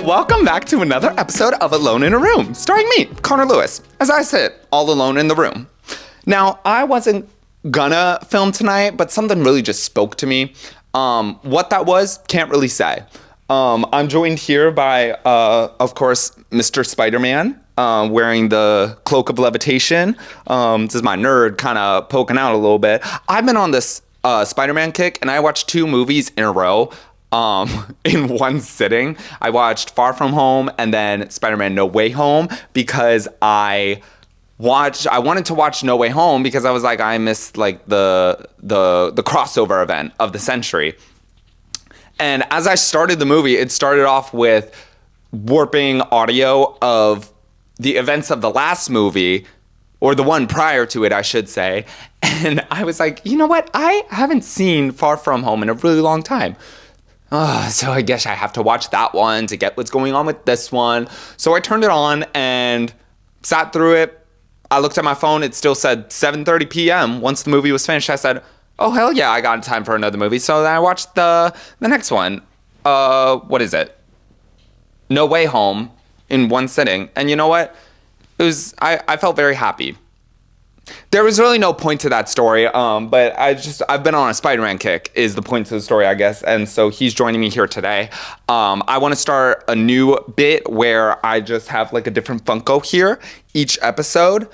Welcome back to another episode of Alone in a Room, starring me, Connor Lewis, as I sit all alone in the room. Now, I wasn't gonna film tonight, but something really just spoke to me. What that was, can't really say. I'm joined here by, of course, Mr. Spider-Man, wearing the cloak of levitation. This is my nerd kind of poking out a little bit. I've been on this Spider-Man kick, and I watched 2 movies in a row. In one sitting. I watched Far From Home and then Spider-Man No Way Home because I wanted to watch No Way Home because I was like, I missed like the crossover event of the century. And as I started the movie, it started off with warping audio of the events of the last movie, or the one prior to it, I should say. And I was like, you know what? I haven't seen Far From Home in a really long time. So I guess I have to watch that one to get what's going on with this one. So I turned it on and sat through it. I looked at my phone. It still said 7:30 p.m. Once the movie was finished, I said, oh, hell yeah, I got time for another movie. So then I watched the next one. What is it? No Way Home in one sitting. And you know what? I felt very happy. There was really no point to that story, but I've been on a Spider-Man kick is the point to the story, I guess, and so he's joining me here today. I want to start a new bit where I just have like a different Funko here each episode,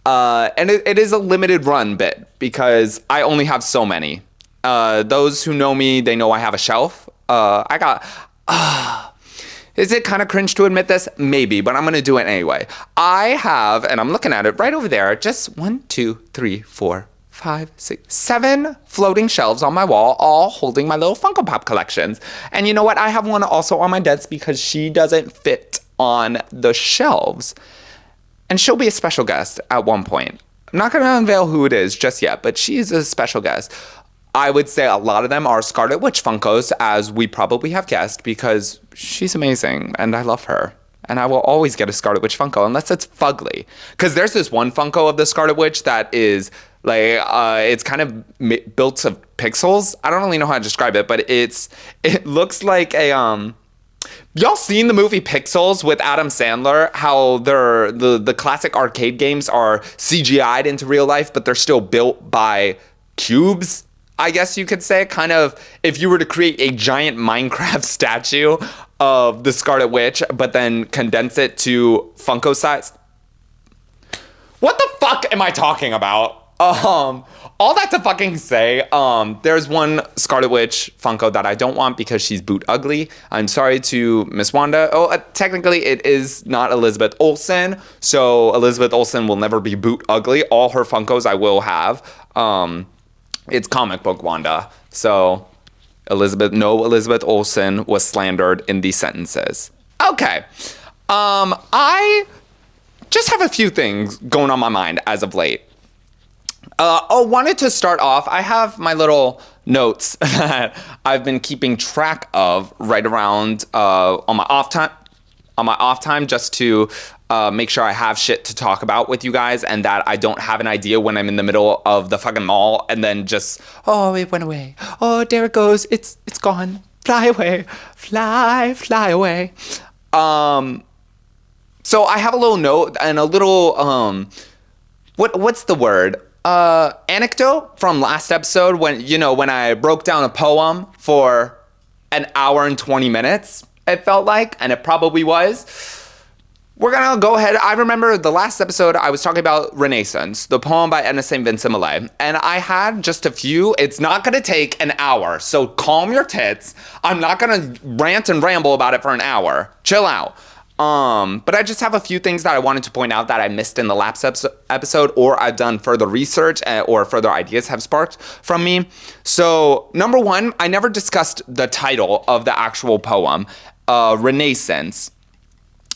and it is a limited run bit because I only have so many. Those who know me, they know I have a shelf. Is it kind of cringe to admit this? Maybe, but I'm going to do it anyway. I have, and I'm looking at it right over there, just 1, 2, 3, 4, 5, 6, 7 floating shelves on my wall, all holding my little Funko Pop collections. And you know what? I have one also on my desk because she doesn't fit on the shelves. And she'll be a special guest at one point. I'm not going to unveil who it is just yet, but she's a special guest. I would say a lot of them are Scarlet Witch Funkos, as we probably have guessed, because she's amazing and I love her. And I will always get a Scarlet Witch Funko unless it's fugly. Because there's this one Funko of the Scarlet Witch that is like, it's kind of built of pixels. I don't really know how to describe it, but it looks like a, y'all seen the movie Pixels with Adam Sandler? How the classic arcade games are CGI'd into real life, but they're still built by cubes? I guess you could say, kind of, if you were to create a giant Minecraft statue of the Scarlet Witch, but then condense it to Funko size. What the fuck am I talking about? All that to fucking say, there's one Scarlet Witch Funko that I don't want because she's boot ugly. I'm sorry to Miss Wanda. Technically it is not Elizabeth Olsen, so Elizabeth Olsen will never be boot ugly. All her Funkos I will have. It's comic book Wanda. So Elizabeth Olsen was slandered in these sentences. Okay. I just have a few things going on my mind as of late. Wanted to start off, I have my little notes that I've been keeping track of right around on my off time just to make sure I have shit to talk about with you guys and that I don't have an idea when I'm in the middle of the fucking mall and then just, oh, it went away. Oh, there it goes. It's gone. Fly away. Fly away. So I have a little note and a little, what's the word? Anecdote from last episode when I broke down a poem for an hour and 20 minutes, it felt like, and it probably was. We're going to go ahead. I remember the last episode I was talking about Renaissance, the poem by Edna St. Vincent Millay. And I had just a few. It's not going to take an hour, so calm your tits. I'm not going to rant and ramble about it for an hour. Chill out. But I just have a few things that I wanted to point out that I missed in the last episode, or I've done further research or further ideas have sparked from me. So, number one, I never discussed the title of the actual poem, Renaissance.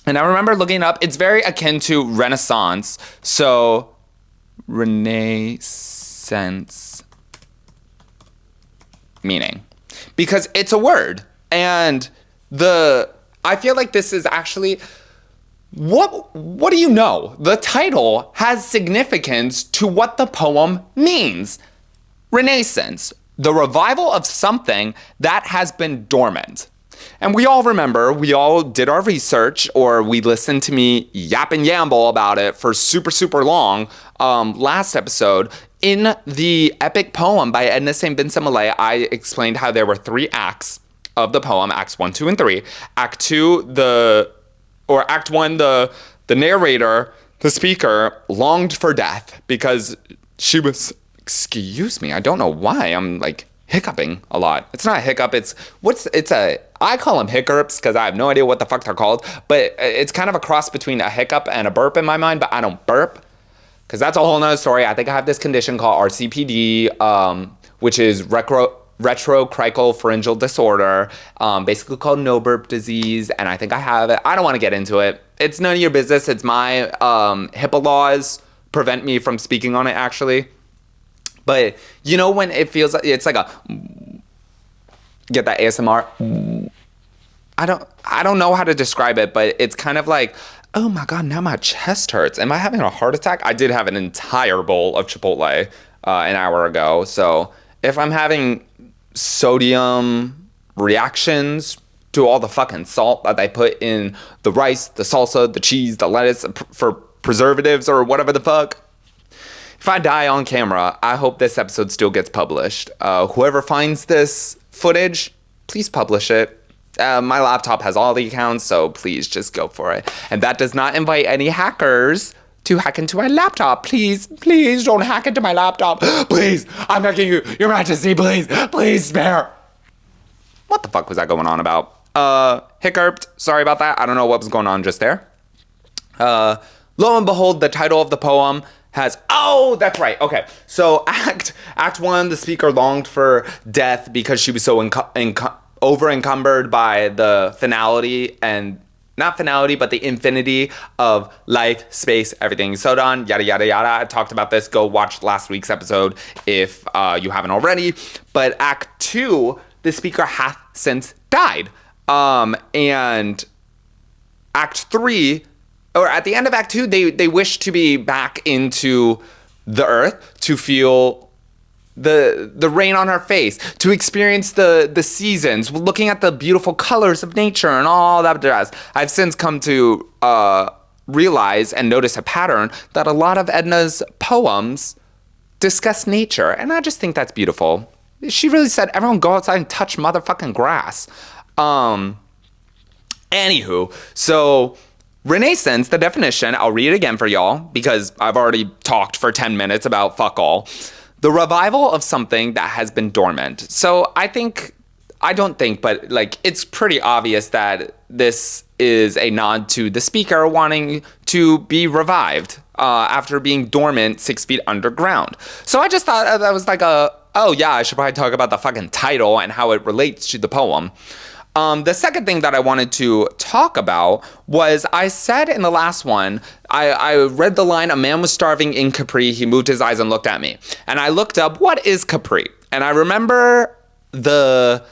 And I remember looking it up. It's very akin to Renaissance. So, Renaissance meaning. Because it's a word. And I feel like this is actually... What do you know? The title has significance to what the poem means. Renaissance. The revival of something that has been dormant. And we all remember, we all did our research, or we listened to me yap and yamble about it for super, super long last episode. In the epic poem by Edna St. Vincent Millay, I explained how there were 3 acts of the poem, acts 1, 2, and 3. Act 2, Act 1, the narrator, the speaker, longed for death because she was, excuse me, I don't know why I'm like hiccuping a lot. It's not a hiccup, I call them hiccups because I have no idea what the fuck they're called, but it's kind of a cross between a hiccup and a burp in my mind, but I don't burp because that's a whole nother story. I think I have this condition called RCPD, which is retrocrical pharyngeal disorder, basically called no burp disease, and I think I have it. I don't want to get into it. It's none of your business. It's my HIPAA laws prevent me from speaking on it, actually. But you know when it feels like it's like a get that ASMR. I don't know how to describe it, but it's kind of like, oh my god, now my chest hurts. Am I having a heart attack? I did have an entire bowl of Chipotle an hour ago, so if I'm having sodium reactions to all the fucking salt that they put in the rice, the salsa, the cheese, the lettuce for preservatives or whatever the fuck. If I die on camera, I hope this episode still gets published. Whoever finds this footage, please publish it. My laptop has all the accounts, so please just go for it. And that does not invite any hackers to hack into my laptop. Please don't hack into my laptop. Please, I'm begging you, Your Majesty, please spare. What the fuck was that going on about? Hiccuped. Sorry about that. I don't know what was going on just there. Lo and behold, the title of the poem has, oh, that's right. Okay. So act 1, the speaker longed for death because she was so over encumbered by the finality and not finality, but the infinity of life, space, everything. So done, yada, yada, yada. I talked about this. Go watch last week's episode if you haven't already. But Act 2, the speaker hath since died. And Act 3, or at the end of Act 2, they wish to be back into the earth to feel the rain on her face, to experience the seasons, looking at the beautiful colors of nature and all that jazz. I've since come to realize and notice a pattern that a lot of Edna's poems discuss nature, and I just think that's beautiful. She really said, everyone go outside and touch motherfucking grass. Anywho, so Renaissance, the definition, I'll read it again for y'all because I've already talked for 10 minutes about fuck all. The revival of something that has been dormant. So but it's pretty obvious that this is a nod to the speaker wanting to be revived after being dormant 6 feet underground. So I just thought that was like I should probably talk about the fucking title and how it relates to the poem. The second thing that I wanted to talk about was I said in the last one, I read the line, a man was starving in Capri. He moved his eyes and looked at me. And I looked up, what is Capri? And I remember the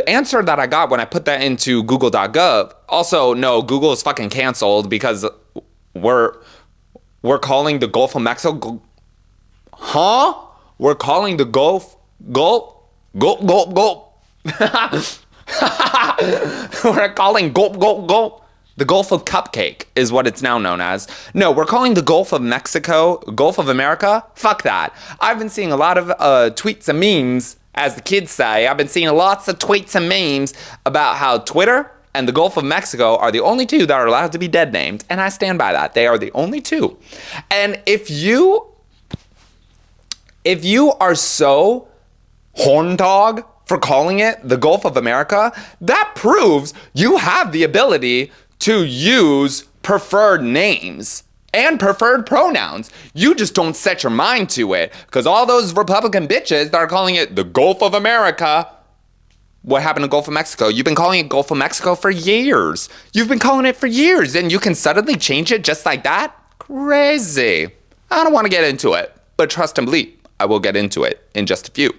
answer that I got when I put that into google.gov. Also, no, Google is fucking canceled because we're calling the Gulf of Mexico. We're calling the Gulf. We're calling gulp. The Gulf of Cupcake is what it's now known as. No, we're calling the Gulf of Mexico, Gulf of America. Fuck that. I've been seeing a lot of tweets and memes, as the kids say. I've been seeing lots of tweets and memes about how Twitter and the Gulf of Mexico are the only two that are allowed to be dead named. And I stand by that. They are the only two. And if you are so horn dog for calling it the Gulf of America, that proves you have the ability to use preferred names and preferred pronouns. You just don't set your mind to it, because all those Republican bitches that are calling it the Gulf of America, what happened to Gulf of Mexico? You've been calling it Gulf of Mexico for years. You've been calling it for years, and you can suddenly change it just like that? Crazy. I don't want to get into it, but trust and believe, I will get into it in just a few.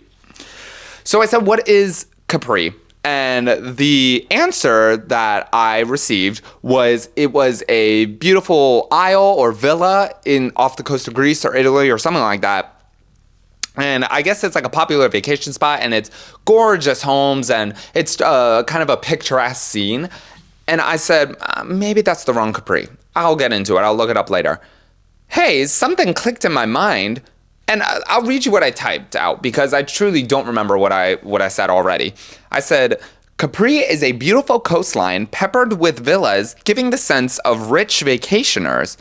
So I said, what is Capri? And the answer that I received was it was a beautiful isle or villa off the coast of Greece or Italy or something like that. And I guess it's like a popular vacation spot, and it's gorgeous homes, and it's kind of a picturesque scene. And I said, maybe that's the wrong Capri. I'll get into it. I'll look it up later. Hey, something clicked in my mind, and I'll read you what I typed out because I truly don't remember what I said already. I said, Capri is a beautiful coastline peppered with villas, giving the sense of rich vacationers.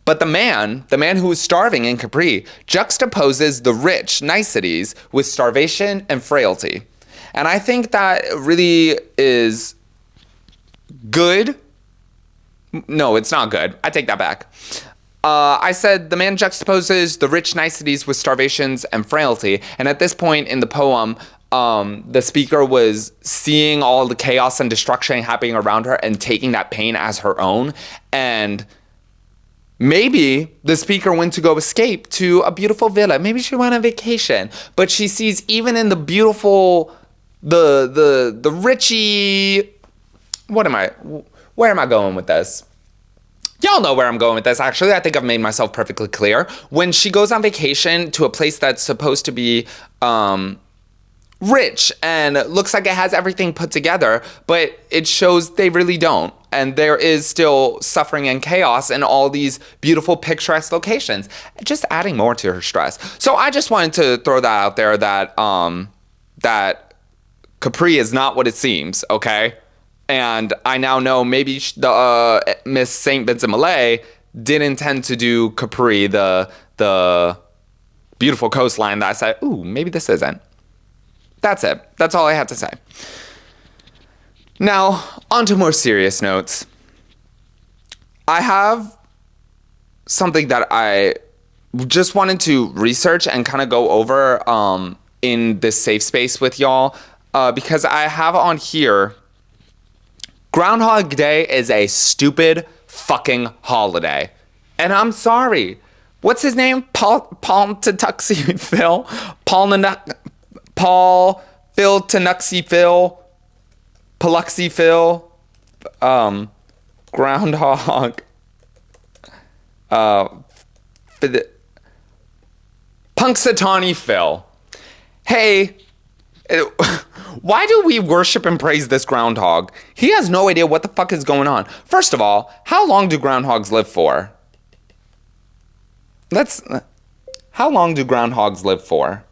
But the man who is starving in Capri, juxtaposes the rich niceties with starvation and frailty. And I think that really is good. No, it's not good. I take that back. I said the man juxtaposes the rich niceties with starvations and frailty. And at this point in the poem, the speaker was seeing all the chaos and destruction happening around her and taking that pain as her own. And maybe the speaker went to go escape to a beautiful villa. Maybe she went on vacation. But she sees even in the beautiful, the richy... Where am I going with this? Y'all know where I'm going with this, actually. I think I've made myself perfectly clear. When she goes on vacation to a place that's supposed to be rich and looks like it has everything put together, but it shows they really don't. And there is still suffering and chaos in all these beautiful picturesque locations. Just adding more to her stress. So I just wanted to throw that out there that that Capri is not what it seems, okay? And I now know maybe the Miss St. Vincent Millay did intend to do Capri, the beautiful coastline that I said, ooh, maybe this isn't. That's it. That's all I had to say. Now, on to more serious notes. I have something that I just wanted to research and kind of go over in this safe space with y'all because I have on here, Groundhog Day is a stupid fucking holiday. And I'm sorry. What's his name? Paul Tuxie Phil? Paul Phil Tanuxie Phil? Paluxie Phil? Groundhog. Punxsutawney Phil. Hey, why do we worship and praise this groundhog? He has no idea what the fuck is going on. First of all, how long do groundhogs live for? How long do groundhogs live for?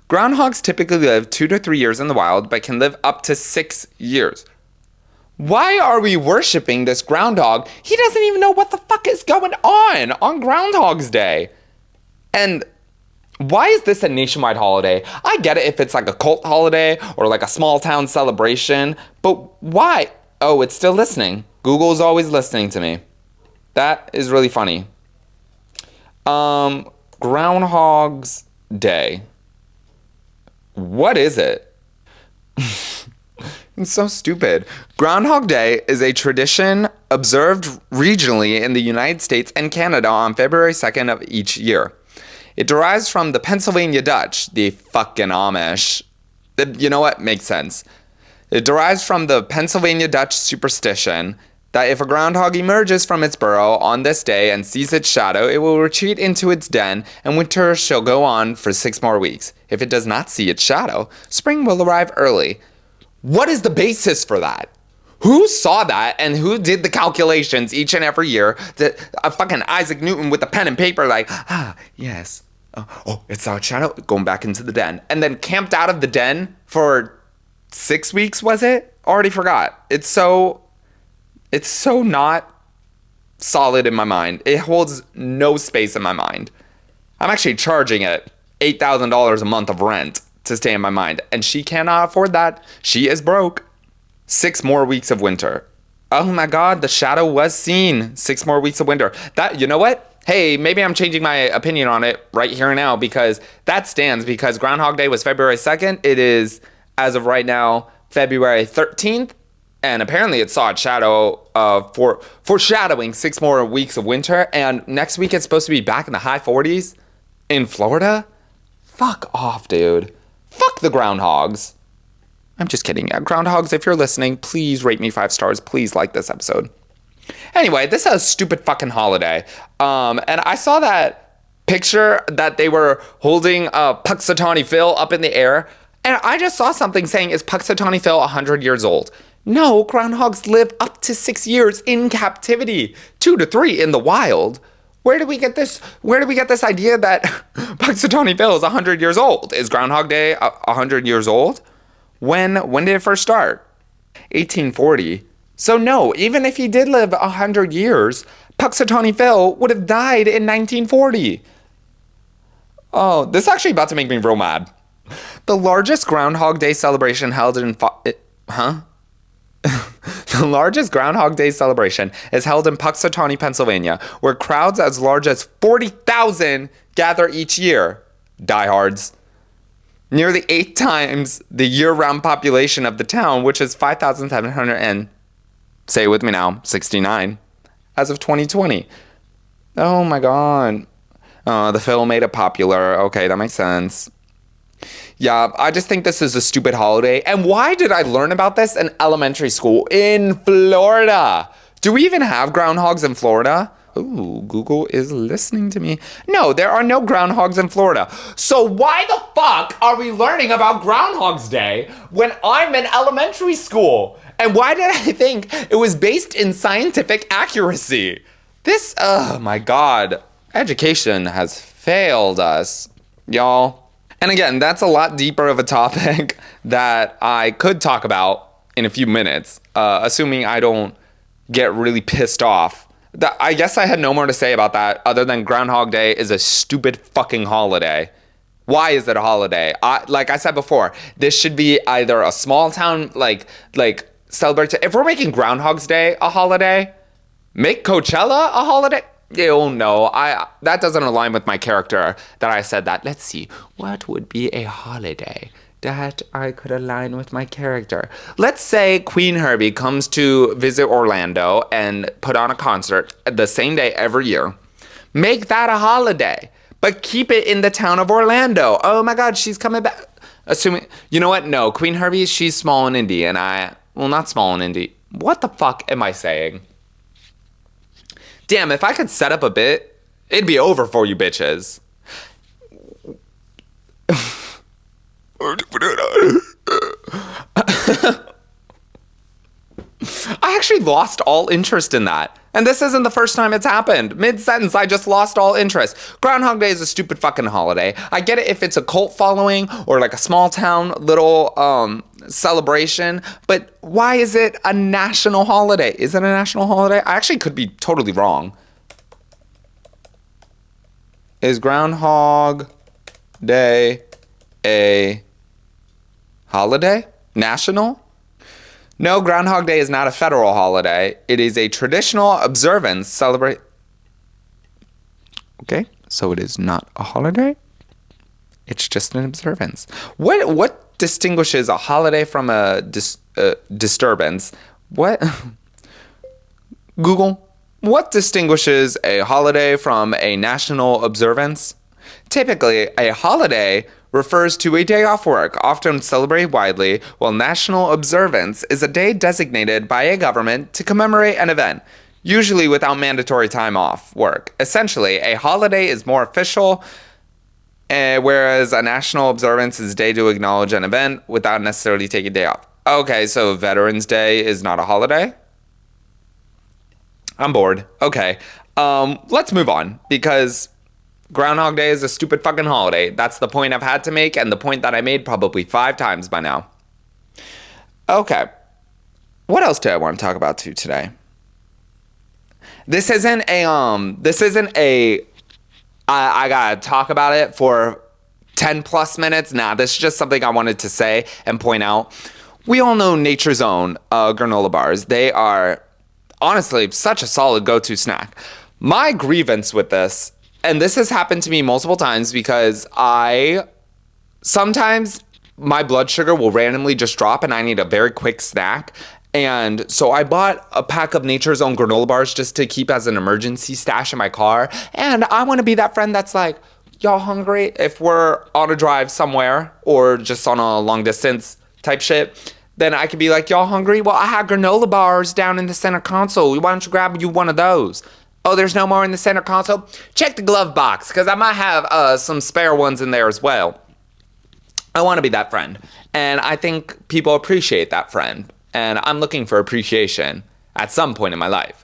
Groundhogs typically live 2 to 3 years in the wild, but can live up to 6 years. Why are we worshiping this groundhog? He doesn't even know what the fuck is going on Groundhog's Day. And why is this a nationwide holiday? I get it if it's like a cult holiday or like a small town celebration, but why? Oh, it's still listening. Google's always listening to me. That is really funny. Groundhog's Day. What is it? It's so stupid. Groundhog Day is a tradition observed regionally in the United States and Canada on February 2nd of each year. It derives from the Pennsylvania Dutch, the fucking Amish. You know what? Makes sense. It derives from the Pennsylvania Dutch superstition that if a groundhog emerges from its burrow on this day and sees its shadow, it will retreat into its den, and winter shall go on for 6 more weeks. If it does not see its shadow, spring will arrive early. What is the basis for that? Who saw that and who did the calculations each and every year? Fucking Isaac Newton with a pen and paper like, yes. Oh, it saw its shadow, going back into the den. And then camped out of the den for 6 weeks, was it? Already forgot. It's so not solid in my mind. It holds no space in my mind. I'm actually charging it $8,000 a month of rent to stay in my mind. And she cannot afford that. She is broke. 6 more weeks of winter. Oh my God, the shadow was seen. 6 more weeks of winter. That, you know what? Hey, maybe I'm changing my opinion on it right here and now because that stands because Groundhog Day was February 2nd. It is, as of right now, February 13th. And apparently it saw its shadow foreshadowing 6 more weeks of winter. And next week it's supposed to be back in the high 40s in Florida. Fuck off, dude. Fuck the groundhogs. I'm just kidding. Groundhogs, if you're listening, please rate me 5 stars. Please like this episode. Anyway, this is a stupid fucking holiday. And I saw that picture that they were holding Puxatawny Phil up in the air. And I just saw something saying, is Puxatawny Phil 100 years old? No, groundhogs live up to 6 years in captivity, 2 to 3 in the wild. Where do we get this? Where do we get this idea that Puxatawny Phil is 100 years old? Is Groundhog Day 100 years old? When did it first start? 1840. So no, even if he did live 100 years, Puxatawny Phil would have died in 1940. Oh, this is actually about to make me real mad. The largest Groundhog Day celebration held in... The largest Groundhog Day celebration is held in Puxatawny, Pennsylvania, where crowds as large as 40,000 gather each year. Diehards. Nearly 8 times the year-round population of the town, which is 5,700 and, say it with me now, 69, as of 2020. Oh my god. The film made it popular. Okay, that makes sense. Yeah, I just think this is a stupid holiday. And why did I learn about this in elementary school in Florida? Do we even have groundhogs in Florida? Ooh, Google is listening to me. No, there are no groundhogs in Florida. So why the fuck are we learning about Groundhog's Day when I'm in elementary school? And why did I think it was based in scientific accuracy? This, oh my god. Education has failed us, y'all. And again, that's a lot deeper of a topic that I could talk about in a few minutes, assuming I don't get really pissed off. I guess I had no more to say about that other than Groundhog Day is a stupid fucking holiday. Why is it a holiday? Like I said before, this should be either a small town, like celebrate. If we're making Groundhog's Day a holiday, make Coachella a holiday. Oh no, that doesn't align with my character that I said that. Let's see, what would be a holiday that I could align with my character? Let's say Queen Herbie comes to visit Orlando and put on a concert the same day every year. Make that a holiday, but keep it in the town of Orlando. Oh my god, she's coming back. Assuming, you know what? No, Queen Herbie, she's small and indie, and not small and indie. What the fuck am I saying? Damn, if I could set up a bit, it'd be over for you bitches. I actually lost all interest in that. And this isn't the first time it's happened. Mid-sentence, I just lost all interest. Groundhog Day is a stupid fucking holiday. I get it if it's a cult following or like a small town little celebration, but why is it a national holiday? Is it a national holiday? I actually could be totally wrong. Is Groundhog Day a holiday? National? No, Groundhog Day is not a federal holiday. It is a traditional observance celebrate. Okay, so it is not a holiday. It's just an observance. What distinguishes a holiday from a disturbance? What? Google, what distinguishes a holiday from a national observance? Typically, a holiday refers to a day off work, often celebrated widely, while national observance is a day designated by a government to commemorate an event, usually without mandatory time off work. Essentially, a holiday is more official, whereas a national observance is a day to acknowledge an event without necessarily taking a day off. Okay, so Veterans Day is not a holiday? I'm bored. Okay, let's move on, because Groundhog Day is a stupid fucking holiday. That's the point I've had to make, and the point that I made probably 5 times by now. Okay. What else do I want to talk about today? This isn't a, I gotta talk about it for 10 plus minutes. Nah, this is just something I wanted to say and point out. We all know Nature's Own granola bars. They are, honestly, such a solid go-to snack. My grievance with this, and this has happened to me multiple times because sometimes my blood sugar will randomly just drop and I need a very quick snack. And so I bought a pack of Nature's Own granola bars just to keep as an emergency stash in my car. And I want to be that friend that's like, y'all hungry? If we're on a drive somewhere or just on a long distance type shit, then I could be like, y'all hungry? Well, I have granola bars down in the center console. Why don't you grab you one of those? Oh, there's no more in the center console? Check the glove box, because I might have some spare ones in there as well. I want to be that friend. And I think people appreciate that friend. And I'm looking for appreciation at some point in my life.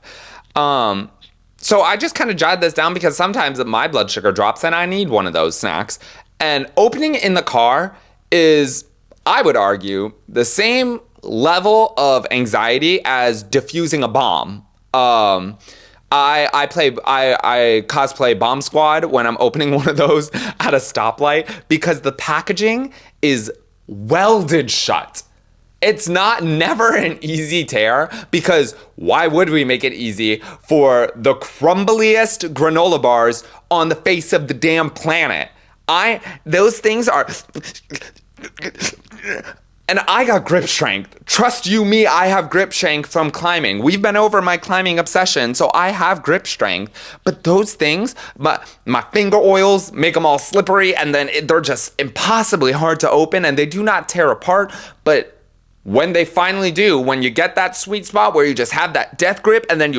So I just kind of jotted this down because sometimes my blood sugar drops and I need one of those snacks. And opening it in the car is, I would argue, the same level of anxiety as defusing a bomb. I cosplay Bomb Squad when I'm opening one of those at a stoplight because the packaging is welded shut. It's never an easy tear because why would we make it easy for the crumbliest granola bars on the face of the damn planet? Those things are, and I got grip strength. Trust you me, I have grip strength from climbing. We've been over my climbing obsession, so I have grip strength. But those things, my finger oils make them all slippery, and then they're just impossibly hard to open, and they do not tear apart. But when they finally do, when you get that sweet spot where you just have that death grip, and then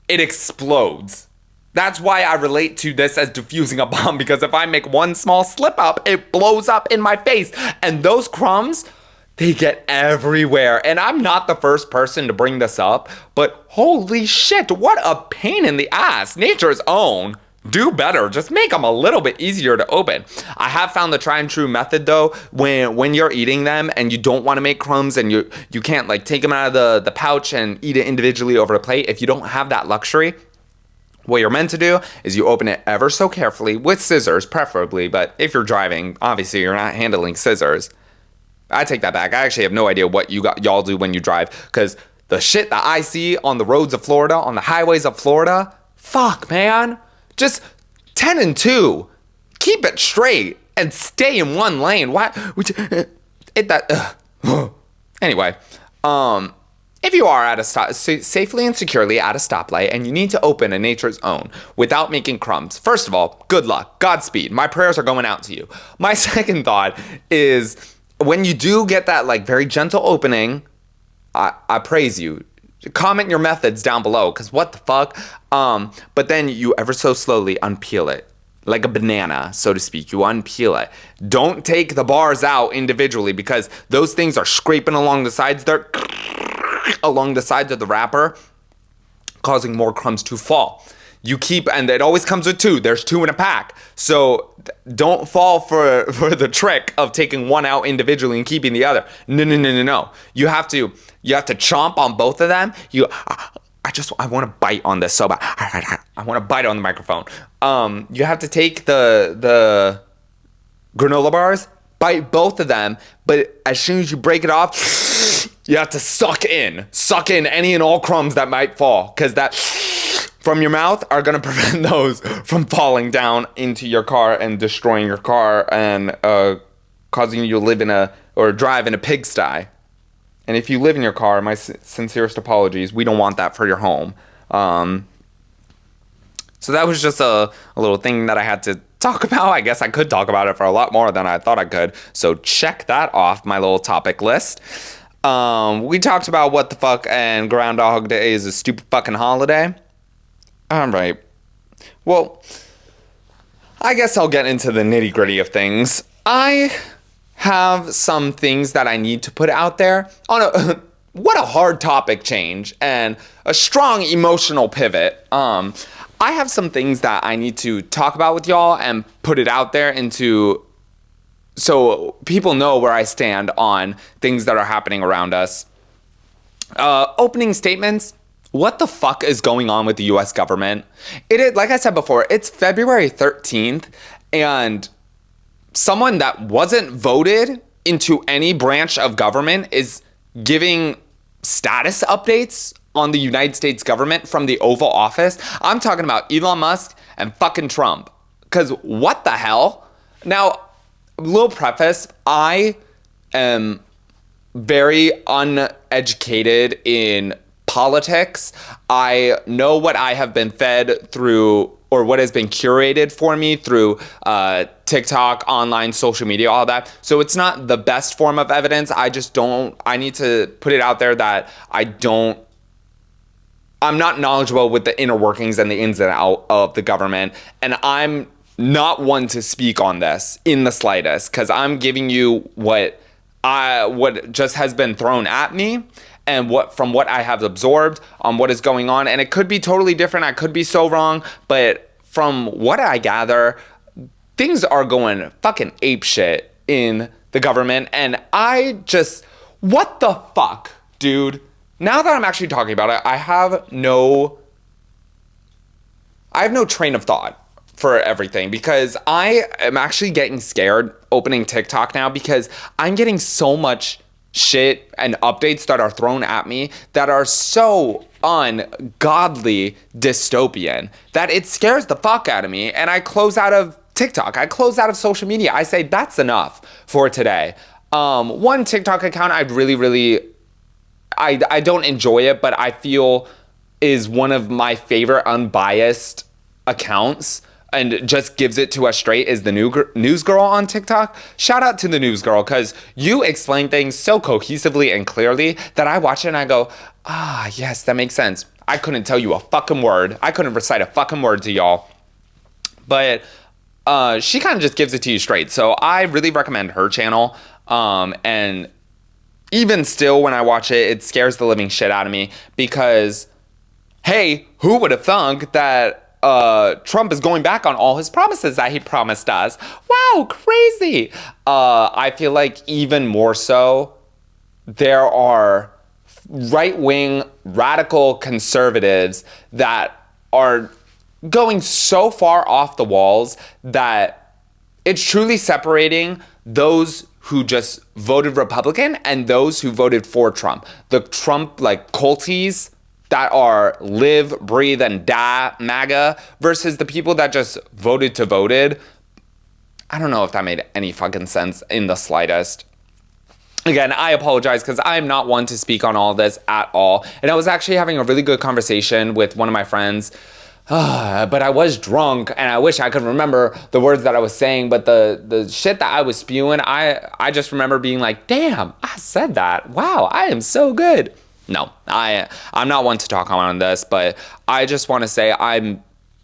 it explodes. That's why I relate to this as diffusing a bomb, because if I make one small slip up, it blows up in my face. And those crumbs, they get everywhere. And I'm not the first person to bring this up, but holy shit, what a pain in the ass. Nature's own. Do better. Just make them a little bit easier to open. I have found the tried and true method though, when you're eating them and you don't want to make crumbs and you can't like take them out of the pouch and eat it individually over a plate. If you don't have that luxury, what you're meant to do is you open it ever so carefully with scissors, preferably, but if you're driving, obviously you're not handling scissors. I take that back. I actually have no idea what y'all do when you drive, because the shit that I see on the roads of Florida, on the highways of Florida, fuck, man. Just 10 and 2. Keep it straight and stay in one lane. Why? Anyway, if you are at a safely and securely at a stoplight and you need to open a Nature's Own without making crumbs, first of all, good luck. Godspeed. My prayers are going out to you. My second thought is when you do get that like very gentle opening, I praise you. Comment your methods down below, because what the fuck? But then you ever so slowly unpeel it. Like a banana, so to speak. You unpeel it. Don't take the bars out individually, because those things are scraping along the sides. They're along the sides of the wrapper, causing more crumbs to fall. You keep, and it always comes with 2. There's 2 in a pack. So don't fall for the trick of taking one out individually and keeping the other. No. You have to chomp on both of them. I want to bite on this so bad. I want to bite on the microphone. You have to take the granola bars, bite both of them, but as soon as you break it off, you have to suck in any and all crumbs that might fall, because that from your mouth are going to prevent those from falling down into your car and destroying your car and causing you to live or drive in a pigsty. And if you live in your car, my sincerest apologies. We don't want that for your home. So that was just a little thing that I had to talk about. I guess I could talk about it for a lot more than I thought I could. So check that off my little topic list. We talked about what the fuck, and Groundhog Day is a stupid fucking holiday. All right. Well, I guess I'll get into the nitty-gritty of things. I have some things that I need to put out there on what a hard topic change and a strong emotional pivot. I have some things that I need to talk about with y'all and put it out there so people know where I stand on things that are happening around us. Opening statements. What the fuck is going on with the U.S. government? It is, like I said before, it's February 13th, and someone that wasn't voted into any branch of government is giving status updates on the United States government from the Oval Office. I'm talking about Elon Musk and fucking Trump. Because what the hell? Now, a little preface, I am very uneducated in politics. I know what I have been fed through, or what has been curated for me through TikTok, online, social media, all that. So it's not the best form of evidence. I need to put it out there that I I'm not knowledgeable with the inner workings and the ins and out of the government, and I'm not one to speak on this in the slightest, because I'm giving you what just has been thrown at me and from what I have absorbed on what is going on. And it could be totally different. I could be so wrong, but from what I gather, things are going fucking apeshit in the government. And what the fuck, dude? Now that I'm actually talking about it, I have no train of thought for everything, because I am actually getting scared opening TikTok now, because I'm getting so much shit and updates that are thrown at me that are so ungodly dystopian that it scares the fuck out of me. And I close out of TikTok. I close out of social media. I say that's enough for today. One TikTok account I don't enjoy it, but I feel is one of my favorite unbiased accounts and just gives it to us straight is the news girl on TikTok. Shout out to the news girl, because you explain things so cohesively and clearly that I watch it and I go, yes, that makes sense. I couldn't tell you a fucking word. I couldn't recite a fucking word to y'all. But she kind of just gives it to you straight. So I really recommend her channel. And even still, when I watch it, it scares the living shit out of me, because, hey, who would have thunk that Trump is going back on all his promises that he promised us? Wow, crazy. I feel like even more so, there are right-wing radical conservatives that are going so far off the walls that it's truly separating those who just voted Republican and those who voted for Trump. The Trump, like, culties that are live, breathe, and die MAGA versus the people that just voted. I don't know if that made any fucking sense in the slightest. Again, I apologize, because I'm not one to speak on all this at all. And I was actually having a really good conversation with one of my friends, but I was drunk and I wish I could remember the words that I was saying, but the shit that I was spewing, I just remember being like, damn, I said that. Wow, I am so good. No, I'm not one to talk on this, but I just want to say I'm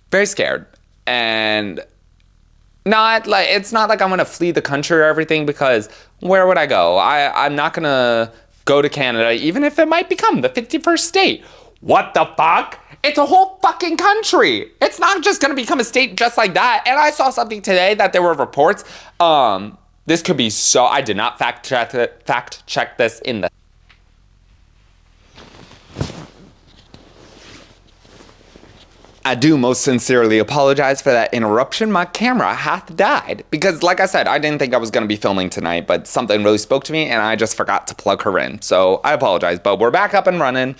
very scared, and it's not like I'm going to flee the country or everything, because where would I go? I'm not going to go to Canada, even if it might become the 51st state. What the fuck? It's a whole fucking country. It's not just going to become a state just like that. And I saw something today that there were reports. This could be so, I did not fact check this in the I do most sincerely apologize for that interruption. My camera hath died. Because, like I said, I didn't think I was going to be filming tonight, but something really spoke to me, and I just forgot to plug her in. So, I apologize, but we're back up and running.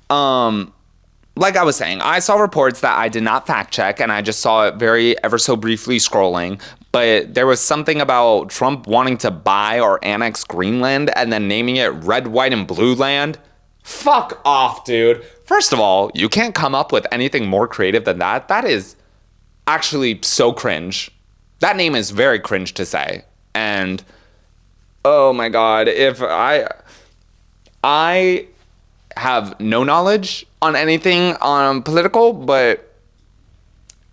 Like I was saying, I saw reports that I did not fact check, and I just saw it ever so briefly scrolling. But there was something about Trump wanting to buy or annex Greenland and then naming it Red, White, and Blue Land. Fuck off, dude. First of all, you can't come up with anything more creative than that. That is actually so cringe. That name is very cringe to say. And, oh my god, if I have no knowledge on anything political, but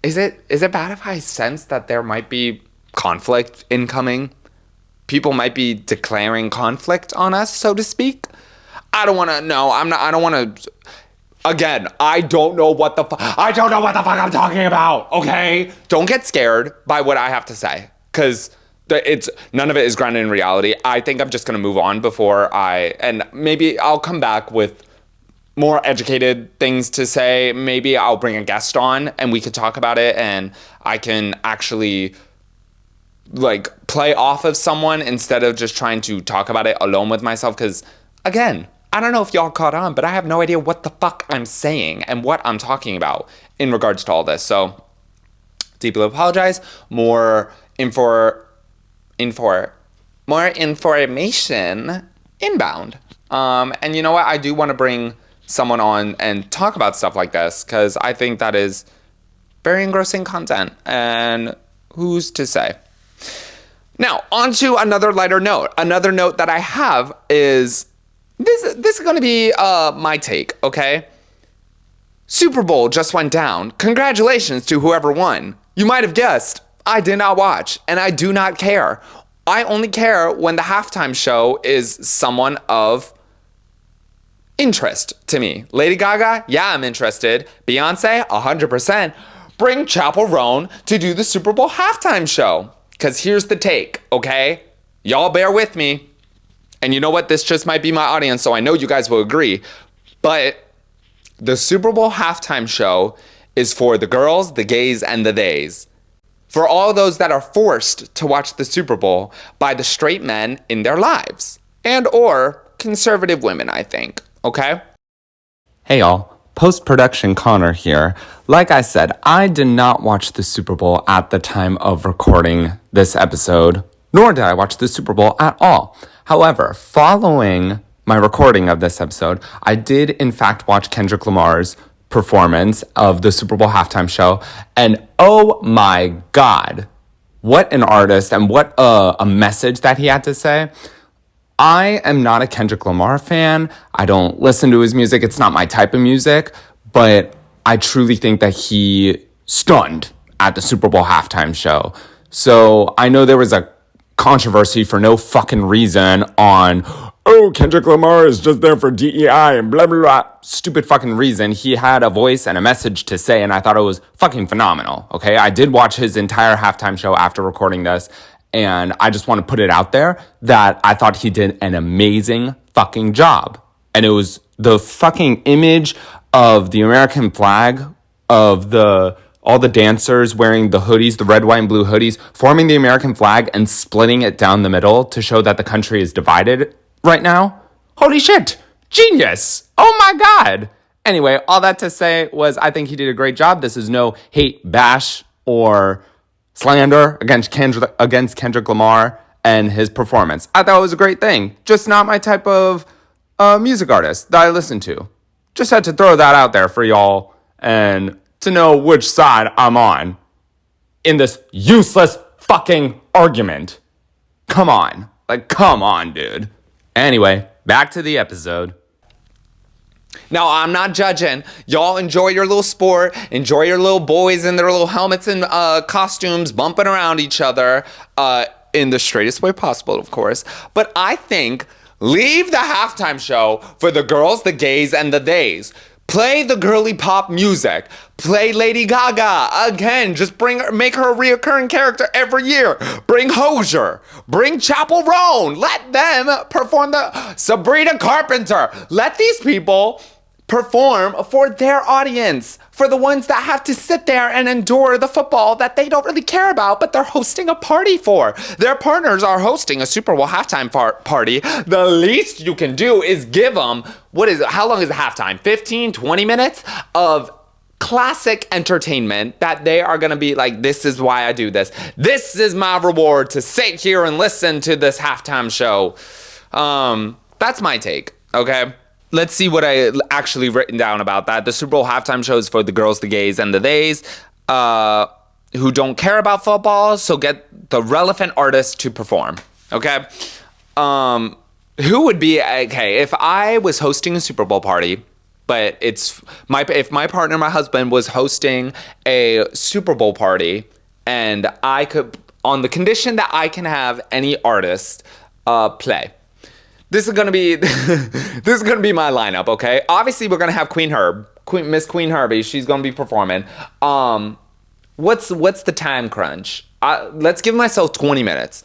is it bad if I sense that there might be conflict incoming? People might be declaring conflict on us, so to speak. I don't want to. No, I'm not. I don't want to. Again, I don't know what the fuck I'm talking about. Okay, don't get scared by what I have to say, because none of it is grounded in reality. I think I'm just gonna move on and maybe I'll come back with more educated things to say. Maybe I'll bring a guest on and we could talk about it, and I can actually play off of someone instead of just trying to talk about it alone with myself. Because again, I don't know if y'all caught on, but I have no idea what the fuck I'm saying and what I'm talking about in regards to all this. So, deeply apologize. More information inbound. And you know what? I do want to bring someone on and talk about stuff like this, because I think that is very engrossing content. And who's to say? Now, on to another lighter note. Another note that I have is... This is going to be my take, okay? Super Bowl just went down. Congratulations to whoever won. You might have guessed, I did not watch, and I do not care. I only care when the halftime show is someone of interest to me. Lady Gaga, yeah, I'm interested. Beyonce, 100%. Bring Chappell Roan to do the Super Bowl halftime show. Because here's the take, okay? Y'all bear with me. And you know what? This just might be my audience, so I know you guys will agree. But the Super Bowl halftime show is for the girls, the gays, and the theys. For all those that are forced to watch the Super Bowl by the straight men in their lives. And or conservative women, I think. Okay? Hey y'all, post-production Connor here. Like I said, I did not watch the Super Bowl at the time of recording this episode, nor did I watch the Super Bowl at all. However, following my recording of this episode, I did in fact watch Kendrick Lamar's performance of the Super Bowl halftime show, and oh my God, what an artist and what a message that he had to say. I am not a Kendrick Lamar fan. I don't listen to his music. It's not my type of music, but I truly think that he stunned at the Super Bowl halftime show. So I know there was a controversy for no fucking reason on, oh, Kendrick Lamar is just there for DEI and blah, blah, blah. Stupid fucking reason. He had a voice and a message to say, and I thought it was fucking phenomenal, okay? I did watch his entire halftime show after recording this, and I just want to put it out there that I thought he did an amazing fucking job. And it was the fucking image of the American flag, of all the dancers wearing the hoodies, the red, white, and blue hoodies, forming the American flag and splitting it down the middle to show that the country is divided right now. Holy shit. Genius. Oh my God. Anyway, all that to say was I think he did a great job. This is no hate, bash, or slander against Kendrick Lamar and his performance. I thought it was a great thing. Just not my type of music artist that I listen to. Just had to throw that out there for y'all and to know which side I'm on in this useless fucking argument. Come on. Like, come on, dude. Anyway, back to the episode. Now, I'm not judging. Y'all enjoy your little sport. Enjoy your little boys in their little helmets and costumes bumping around each other in the straightest way possible, of course. But I think leave the halftime show for the girls, the gays, and the theys. Play the girly pop music. Play Lady Gaga. Again, just make her a reoccurring character every year. Bring Hozier. Bring Chappell Roan. Let them perform the Sabrina Carpenter. Let these people perform for their audience. For the ones that have to sit there and endure the football that they don't really care about, but they're hosting a party for. Their partners are hosting a Super Bowl halftime party. The least you can do is give them, how long is the halftime? 15, 20 minutes of classic entertainment that they are going to be like, this is why I do this. This is my reward to sit here and listen to this halftime show. That's my take, okay? Let's see what I actually written down about that. The Super Bowl halftime show is for the girls, the gays, and the theys who don't care about football, so get the relevant artists to perform, okay? Who would be, okay, if I was hosting a Super Bowl party, but if my partner, my husband, was hosting a Super Bowl party, and I could, on the condition that I can have any artist play. This is gonna be my lineup, okay? Obviously, we're gonna have Miss Queen Herbie. She's gonna be performing. What's the time crunch? Let's give myself 20 minutes.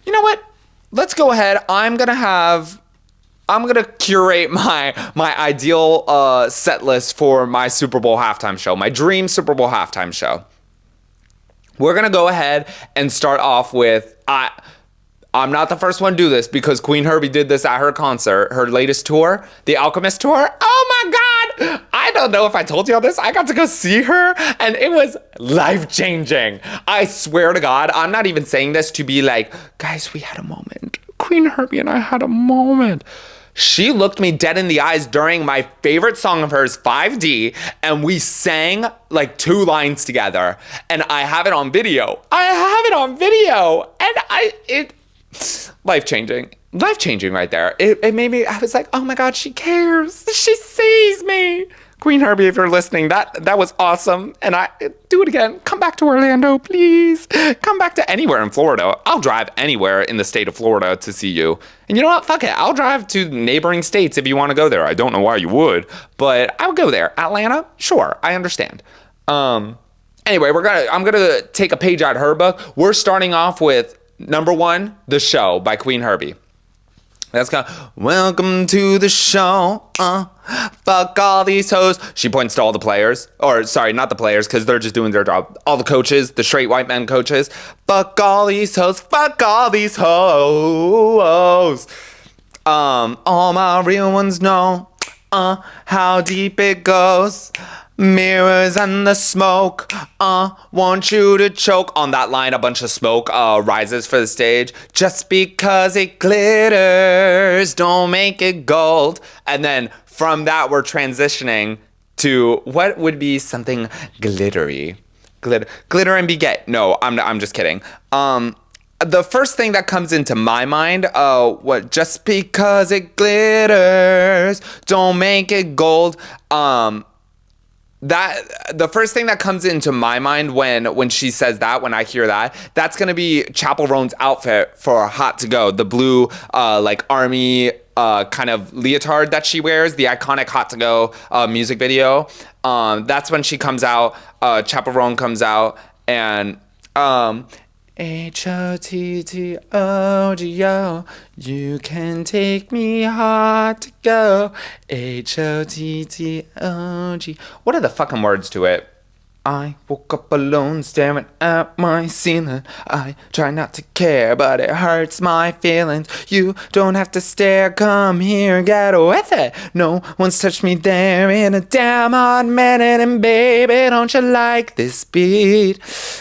You know what? Let's go ahead. I'm gonna curate my ideal set list for my Super Bowl halftime show, my dream Super Bowl halftime show. We're gonna go ahead and start off with I'm not the first one to do this because Queen Herbie did this at her concert, her latest tour, the Alchemist tour. Oh my God! I don't know if I told you all this. I got to go see her and it was life-changing. I swear to God, I'm not even saying this to be like, guys, we had a moment. Queen Herbie and I had a moment. She looked me dead in the eyes during my favorite song of hers, 5D, and we sang like 2 lines together. And I have it on video. And life-changing right there. It made me, I was like, oh my God, she cares. She sees me. Queen Herbie, if you're listening, that was awesome. And I do it again. Come back to Orlando, please. Come back to anywhere in Florida. I'll drive anywhere in the state of Florida to see you. And you know what? Fuck it. I'll drive to neighboring states if you want to go there. I don't know why you would, but I would go there. Atlanta? Sure. I understand. Anyway, I'm gonna take a page out of her book. We're starting off with number 1, The Show by Queen Herbie. Let's go. Welcome to the show. Fuck all these hoes. She points to all the players. Or, sorry, not the players, because they're just doing their job. All the coaches, the straight white men coaches. Fuck all these hoes. Fuck all these hoes. All my real ones know how deep it goes. Mirrors and the smoke, want you to choke. On that line, a bunch of smoke rises for the stage. Just because it glitters, don't make it gold. And then from that, we're transitioning to what would be something glittery. Glitter and be gay. No, I'm just kidding. The first thing that comes into my mind, just because it glitters, don't make it gold. That the first thing that comes into my mind when she says that, when I hear that, that's gonna be Chappell Roan's outfit for Hot to Go, the blue like army kind of leotard that she wears, the iconic Hot to Go music video. That's when she comes out. Chappell Roan comes out and H-O-T-T-O-G-O, you can take me hard to go. H-O-T-T-O-G. What are the fucking words to it? I woke up alone staring at my ceiling. I try not to care, but it hurts my feelings. You don't have to stare, come here, get with it. No one's touched me there in a damn hard minute. And baby, don't you like this beat?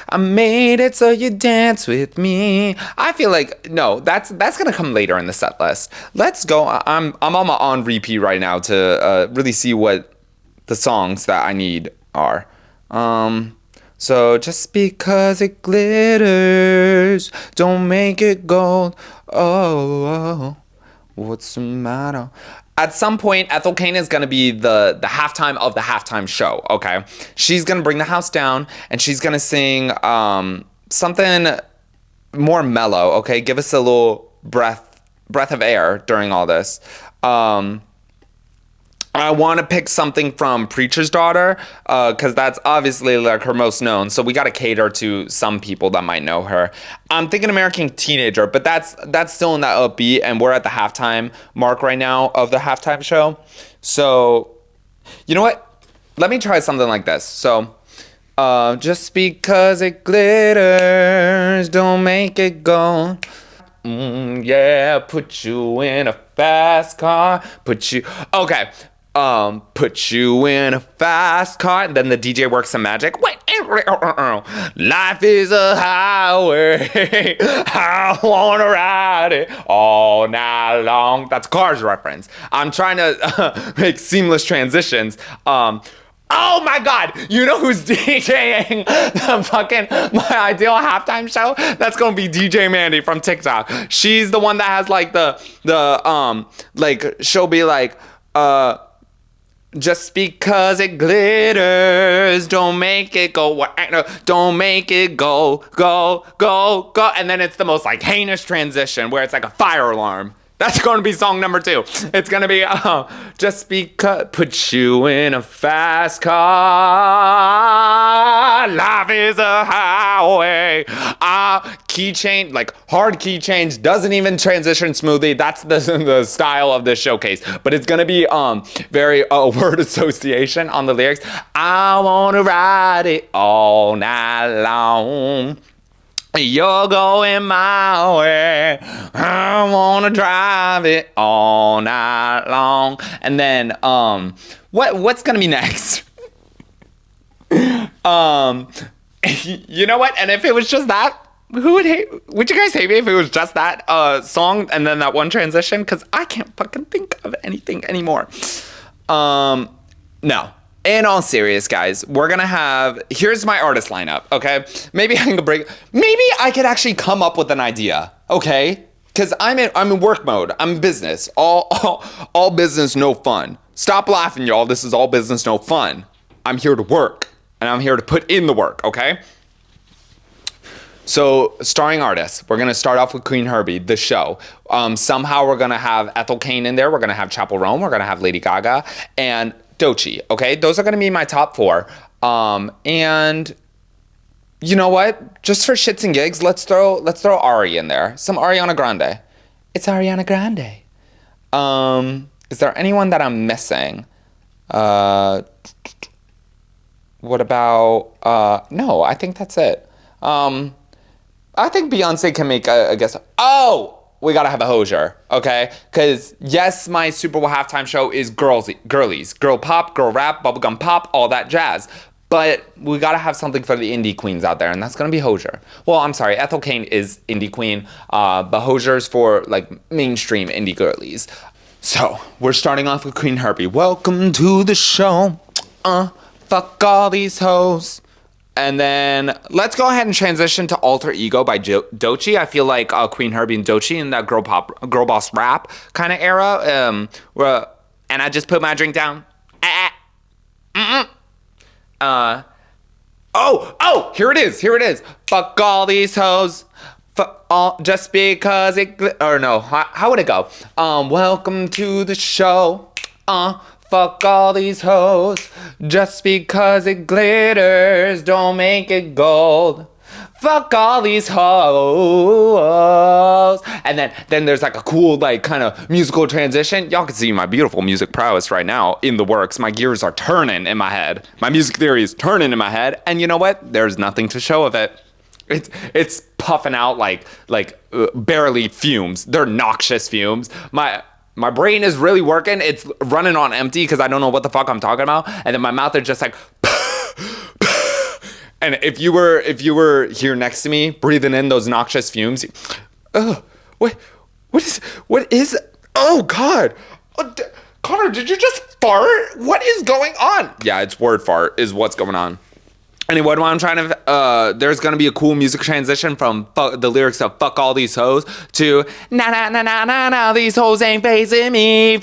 I made it so you dance with me. I feel like, no, that's gonna come later in the set list. Let's go. I'm on repeat right now to really see what the songs that I need are. So just because it glitters, don't make it gold. Oh, what's the matter? At some point, Ethel Cain is going to be the halftime of the halftime show, okay? She's going to bring the house down, and she's going to sing something more mellow, okay? Give us a little breath of air during all this. I want to pick something from Preacher's Daughter, because that's obviously like her most known. So we got to cater to some people that might know her. I'm thinking American Teenager, but that's still in that upbeat, and we're at the halftime mark right now of the halftime show. So, you know what? Let me try something like this. So, just because it glitters, don't make it go. Yeah, put you in a fast car. Put you in a fast car. And then the DJ works some magic. Wait, life is a highway. I wanna ride it all night long. That's Cars reference. I'm trying to make seamless transitions. Oh my God, you know who's DJing my ideal halftime show? That's gonna be DJ Mandy from TikTok. She's the one that has like she'll be like, just because it glitters, don't make it go, don't make it go, go, go, go. And then it's the most like heinous transition where it's like a fire alarm. That's going to be song number 2. It's going to be, just because, put you in a fast car. Life is a highway. Key change, like hard key change, doesn't even transition smoothly. That's the style of this showcase. But it's going to be very word association on the lyrics. I want to ride it all night long. You're going my way. I wanna drive it all night long. And then what's gonna be next? You know what? And if it was just that, would you guys hate me if it was just that song and then that one transition? Because I can't fucking think of anything anymore. No. In all serious, guys, we're gonna have, here's my artist lineup, okay? Maybe I could actually come up with an idea, okay? Because I'm in work mode. I'm business. All business, no fun. Stop laughing, y'all. This is all business, no fun. I'm here to work, and I'm here to put in the work, okay? So, starring artists, we're gonna start off with Queen Herbie, the show. Somehow we're gonna have Ethel Cain in there, we're gonna have Chappell Roan, we're gonna have Lady Gaga, and Doechii, okay? Those are gonna be my top 4. And you know what? Just for shits and gigs, let's throw Ari in there. Some Ariana Grande. It's Ariana Grande. Is there anyone that I'm missing? What about, no, I think that's it. I think Beyonce can make a guess. Oh, we gotta have a Hozier, okay? Because yes, my Super Bowl halftime show is girlies, girl pop, girl rap, bubblegum pop, all that jazz. But we gotta have something for the indie queens out there, and that's gonna be Hozier. Well, I'm sorry, Ethel Cain is indie queen, but Hozier's for like mainstream indie girlies. So we're starting off with Queen Herbie. Welcome to the show. Fuck all these hoes. And then let's go ahead and transition to Alter Ego by Doechii. I feel like Queen Herbie and Doechii in that girl boss rap kind of era. And I just put my drink down. Oh, here it is. Fuck all these hoes. Fuck all, just because it, or no, how would it go? Welcome to the show. Fuck all these hoes, just because it glitters, don't make it gold. Fuck all these hoes. And then there's like a cool, like, kind of musical transition. Y'all can see my beautiful music prowess right now in the works. My gears are turning in my head. My music theory is turning in my head. And you know what? There's nothing to show of it. It's puffing out like barely fumes. They're noxious fumes. My brain is really working. It's running on empty because I don't know what the fuck I'm talking about. And then my mouth is just like, and if you were here next to me, breathing in those noxious fumes, what is, oh God. Connor, did you just fart? What is going on? Yeah, it's word fart is what's going on. Anyway, what I'm trying to, there's gonna be a cool music transition from the lyrics of "fuck all these hoes" to "na na na na na na these hoes ain't facing me,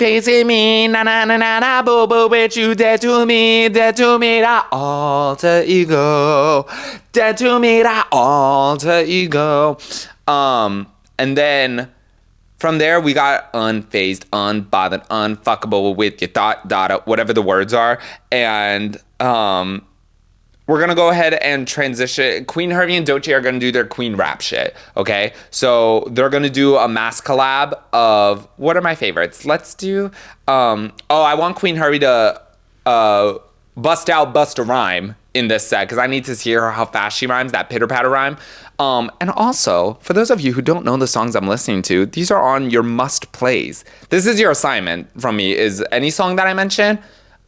na na na na na boo boo bitch you dead to me, that alter ego, dead to me, that alter ego." And then from there we got unfazed, unbothered, unfuckable with your thought, whatever the words are, and we're going to go ahead and transition. Queen Herbie and Doechii are going to do their queen rap shit, okay? So they're going to do a mass collab of, what are my favorites? Let's do, I want Queen Herbie to bust a rhyme in this set because I need to hear how fast she rhymes, that pitter-patter rhyme. And also, for those of you who don't know the songs I'm listening to, these are on your must plays. This is your assignment from me, is any song that I mention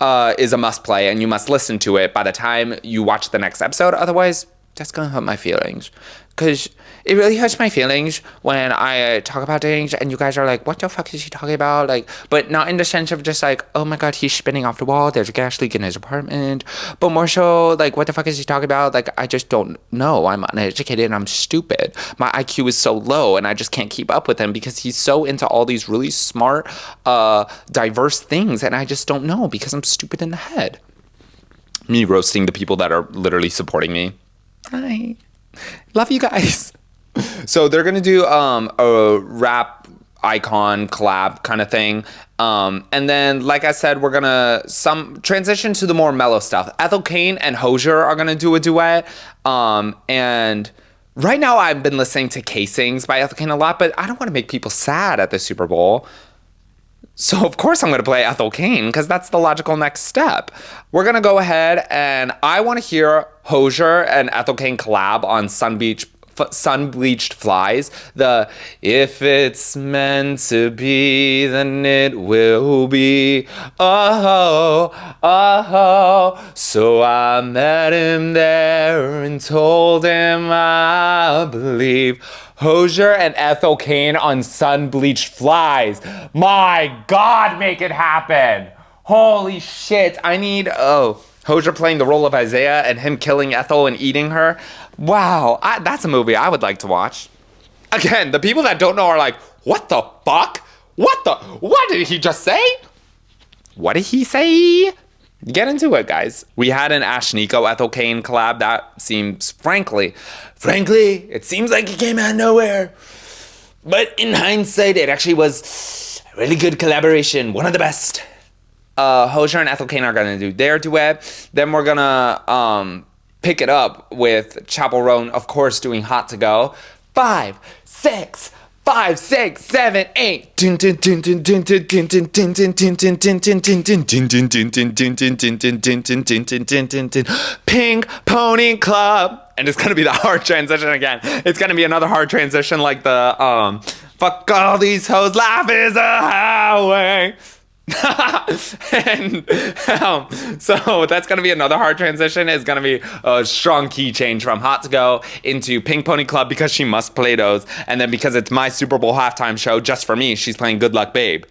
is a must play, and you must listen to it by the time you watch the next episode. Otherwise, that's gonna hurt my feelings. Because it really hurts my feelings when I talk about things and you guys are like, what the fuck is he talking about? Like, but not in the sense of just like, oh my God, he's spinning off the wall. There's a gas leak in his apartment. But more so like, what the fuck is he talking about? Like, I just don't know. I'm uneducated and I'm stupid. My IQ is so low and I just can't keep up with him because he's so into all these really smart, diverse things. And I just don't know because I'm stupid in the head. Me roasting the people that are literally supporting me. Hi. Love you guys. So they're gonna do a rap icon collab kind of thing, and then like I said, we're gonna transition to the more mellow stuff. Ethel Cain and Hozier are gonna do a duet, and right now I've been listening to Casings by Ethel Cain a lot, but I don't want to make people sad at the Super Bowl. So of course I'm going to play Ethel Cain because that's the logical next step. We're going to go ahead and I want to hear Hozier and Ethel Cain collab on Sun-Bleached Flies. The if it's meant to be, then it will be. Oh. So I met him there and told him I believe. Hozier and Ethel Cain on Sun-Bleached Flies. My God, make it happen. Holy shit. I need, Hozier playing the role of Isaiah and him killing Ethel and eating her. Wow, that's a movie I would like to watch. Again, the people that don't know are like, what the fuck? What did he just say? What did he say? Get into it, guys. We had an Ash Nico Ethel Cain collab that seems, frankly, it seems like it came out of nowhere. But in hindsight, it actually was a really good collaboration. One of the best. Hozier and Ethel Cain are gonna do their duet. Then we're gonna pick it up with Chapel Roan, of course, doing Hot to Go. 5, 6, 5, 6, 7, 8. Pink Pony Club. And it's gonna be the hard transition again. It's gonna be another hard transition like the fuck all these hoes, life is a highway. And so that's gonna be another hard transition. It's gonna be a strong key change from Hot to Go into Pink Pony Club because she must play those, and then because it's my Super Bowl halftime show just for me, she's playing Good Luck Babe.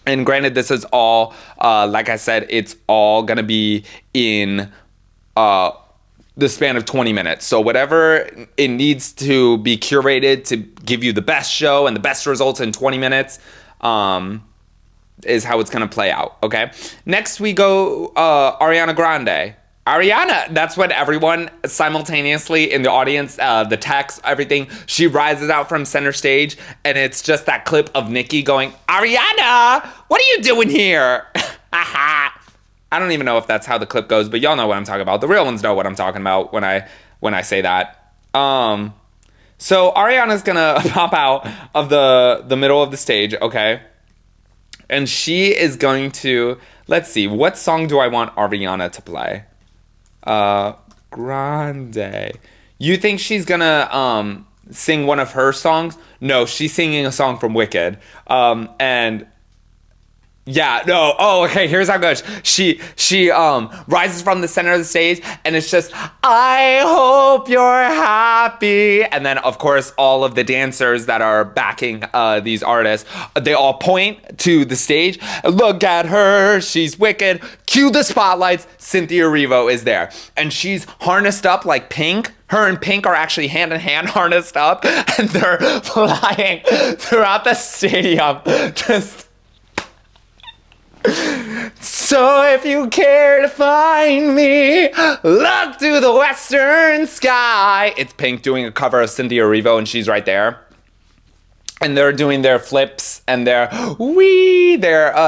And granted, this is all like I said, it's all gonna be in the span of 20 minutes. So whatever it needs to be curated to give you the best show and the best results in 20 minutes is how it's going to play out, okay? Next we go Ariana Grande. Ariana, that's when everyone simultaneously in the audience, the text, everything, she rises out from center stage, and it's just that clip of Nicki going, Ariana, what are you doing here? I don't even know if that's how the clip goes, but y'all know what I'm talking about. The real ones know what I'm talking about when I say that. So Ariana's gonna pop out of the middle of the stage, okay? And she is going to, let's see, what song do I want Ariana to play? Grande. You think she's gonna sing one of her songs? No, she's singing a song from Wicked. And yeah, no. Oh, okay. Here's how good she rises from the center of the stage, and it's just, I hope you're happy. And then, of course, all of the dancers that are backing these artists, they all point to the stage. Look at her. She's wicked. Cue the spotlights. Cynthia Erivo is there, and she's harnessed up like Pink. Her and Pink are actually hand in hand harnessed up, and they're flying throughout the stadium. Just. So if you care to find me, look to the western sky. It's Pink doing a cover of Cynthia Erivo, and she's right there. And they're doing their flips and they're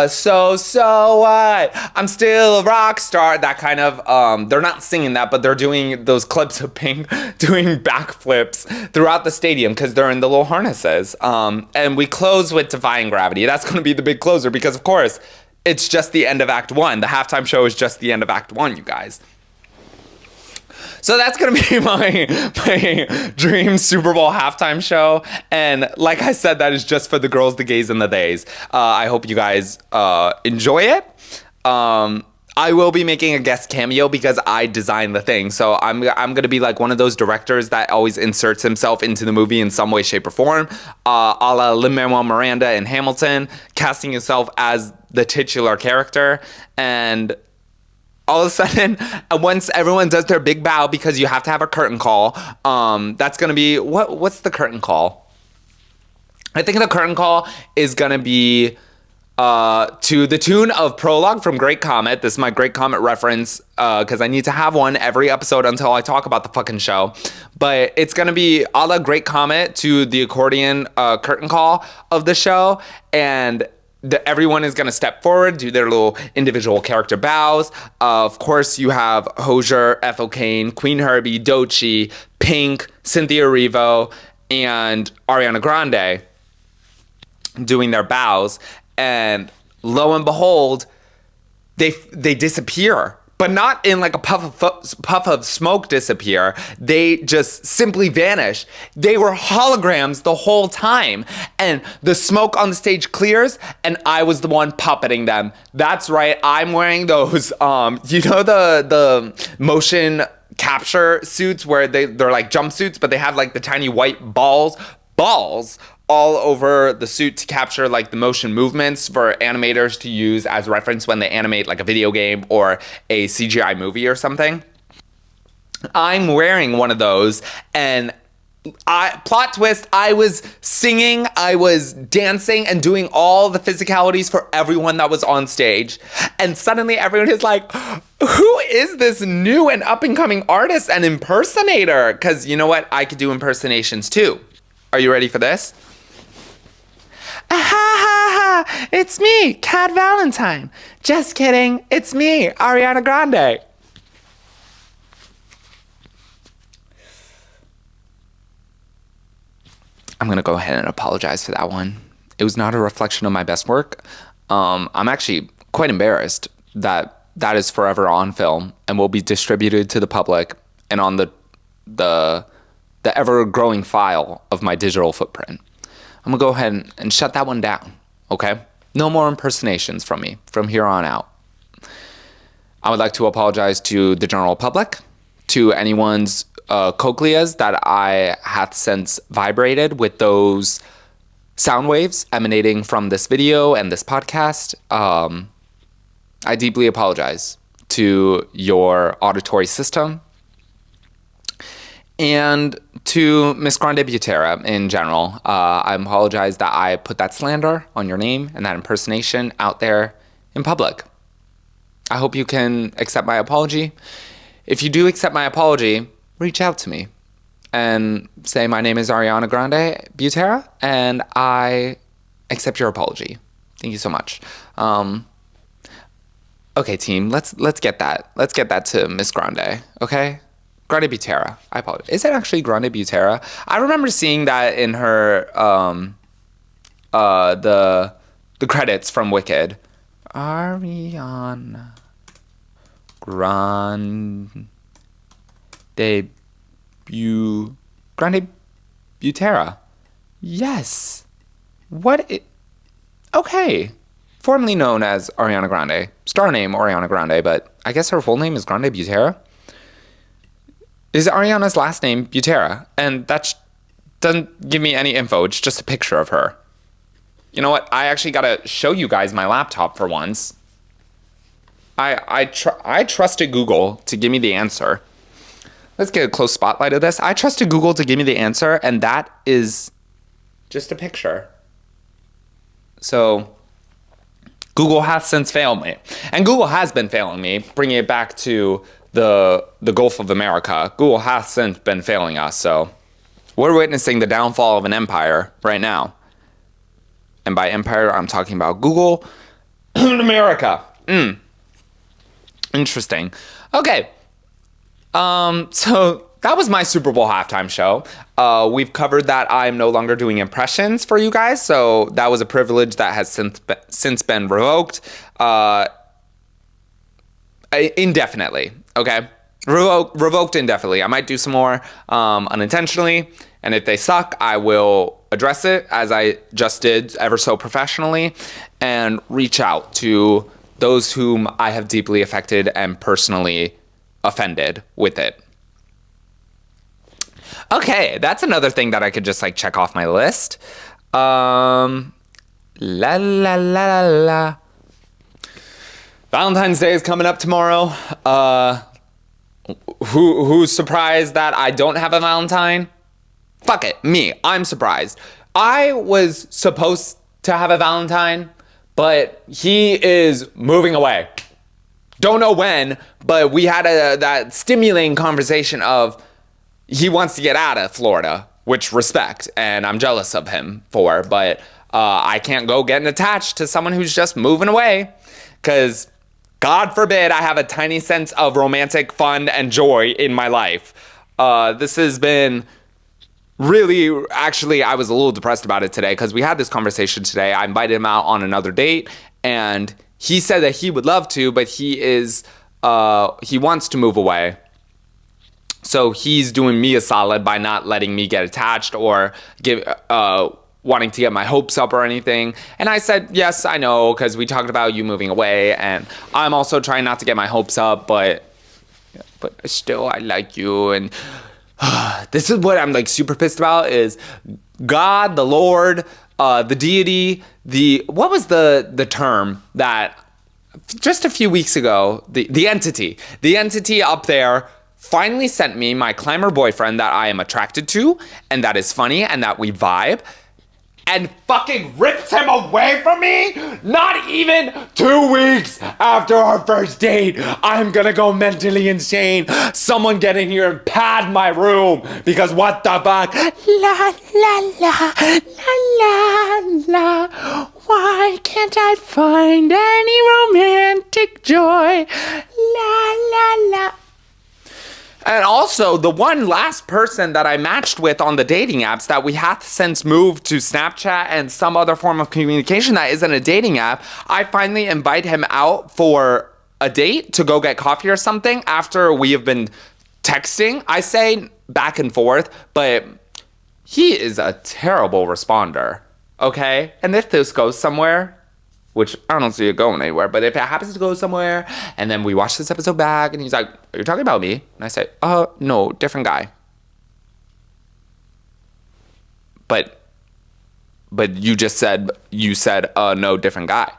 so what? I'm still a rock star. That kind of, they're not singing that, but they're doing those clips of Pink doing backflips throughout the stadium because they're in the little harnesses. And we close with Defying Gravity. That's going to be the big closer because, of course, it's just the end of Act 1. The halftime show is just the end of Act 1, you guys. So that's going to be my dream Super Bowl halftime show. And like I said, that is just for the girls, the gays, and the theys. I hope you guys enjoy it. I will be making a guest cameo because I designed the thing. So I'm going to be like one of those directors that always inserts himself into the movie in some way, shape, or form. A la Lin-Manuel Miranda in Hamilton, casting himself as the titular character. And all of a sudden, once everyone does their big bow, because you have to have a curtain call, that's going to be, what's the curtain call? I think the curtain call is going to be to the tune of Prologue from Great Comet. This is my Great Comet reference because I need to have one every episode until I talk about the fucking show. But it's going to be a la Great Comet to the accordion curtain call of the show. And everyone is going to step forward, do their little individual character bows. Of course, you have Hozier, Ethel Cain, Queen Herbie, Doechii, Pink, Cynthia Erivo, and Ariana Grande doing their bows. And lo and behold, they disappear. But not in like a puff of smoke disappear. They just simply vanish. They were holograms the whole time. And the smoke on the stage clears, and I was the one puppeting them. That's right, I'm wearing those, you know the motion capture suits where they're like jumpsuits, but they have like the tiny white balls all over the suit to capture like the motion movements for animators to use as reference when they animate like a video game or a CGI movie or something. I'm wearing one of those, and plot twist, I was singing, I was dancing and doing all the physicalities for everyone that was on stage. And suddenly everyone is like, who is this new and up and coming artist and impersonator? Because you know what? I could do impersonations too. Are you ready for this? Ah, ha, ha, it's me, Cat Valentine. Just kidding. It's me, Ariana Grande. I'm going to go ahead and apologize for that one. It was not a reflection of my best work. I'm actually quite embarrassed that that is forever on film and will be distributed to the public and on the ever-growing file of my digital footprint. I'm going to go ahead and shut that one down, okay? No more impersonations from me from here on out. I would like to apologize to the general public, to anyone's cochleas that I hath since vibrated with those sound waves emanating from this video and this podcast. I deeply apologize to your auditory system and to Miss Grande Butera in general. I apologize that I put that slander on your name and that impersonation out there in public. I hope you can accept my apology. If you do accept my apology, reach out to me and say my name is Ariana Grande Butera and I accept your apology. Thank you so much. Okay, team, let's get that. Let's get that to Miss Grande, okay? Grande Butera. I apologize. Is it actually Grande Butera? I remember seeing that in her the credits from Wicked. Ariana Grande Grande Butera. Yes. Okay. Formerly known as Ariana Grande. Star name Ariana Grande, but I guess her full name is Grande Butera. Is Ariana's last name Butera? And that doesn't give me any info. It's just a picture of her. You know what? I actually gotta show you guys my laptop for once. I trusted Google to give me the answer. Let's get a close spotlight of this. I trusted Google to give me the answer, and that is just a picture. So Google has since failed me. And Google has been failing me, bringing it back to the Gulf of America. Google has since been failing us, so we're witnessing the downfall of an empire right now. And by empire, I'm talking about Google in America. Interesting. Okay. So that was my Super Bowl halftime show. We've covered that I'm no longer doing impressions for you guys, so that was a privilege that has since been revoked indefinitely. Okay, revoked indefinitely. I might do some more unintentionally, and if they suck, I will address it as I just did, ever so professionally, and reach out to those whom I have deeply affected and personally offended with it. Okay, that's another thing that I could just like check off my list. La la la la la. Valentine's Day is coming up tomorrow. Who's surprised that I don't have a Valentine? Fuck it, me. I'm surprised. I was supposed to have a Valentine, but he is moving away. Don't know when, but we had that stimulating conversation of he wants to get out of Florida, which respect, and I'm jealous of him for, but I can't go getting attached to someone who's just moving away, because God forbid I have a tiny sense of romantic fun and joy in my life. This has been really, actually, I was a little depressed about it today, because we had this conversation today. I invited him out on another date, and he said that he would love to, but he wants to move away. So he's doing me a solid by not letting me get attached or wanting to get my hopes up or anything. And I said, yes, I know, because we talked about you moving away, and I'm also trying not to get my hopes up, but still, I like you. And this is what I'm like super pissed about is God, the Lord, the deity, what was the term that just a few weeks ago, the entity up there finally sent me my climber boyfriend that I am attracted to and that is funny and that we vibe, and fucking rips him away from me? Not even 2 weeks after our first date. I'm gonna go mentally insane. Someone get in here and pad my room, because what the fuck? La la la, la la la. Why can't I find any romantic joy? La la la. And also, the one last person that I matched with on the dating apps that we have since moved to Snapchat and some other form of communication that isn't a dating app, I finally invite him out for a date to go get coffee or something after we have been texting. I say back and forth, but he is a terrible responder, okay? And if this goes somewhere, which I don't see it going anywhere, but if it happens to go somewhere, and then we watch this episode back, and he's like, are you talking about me? And I say, no, different guy. But you just said, no, different guy.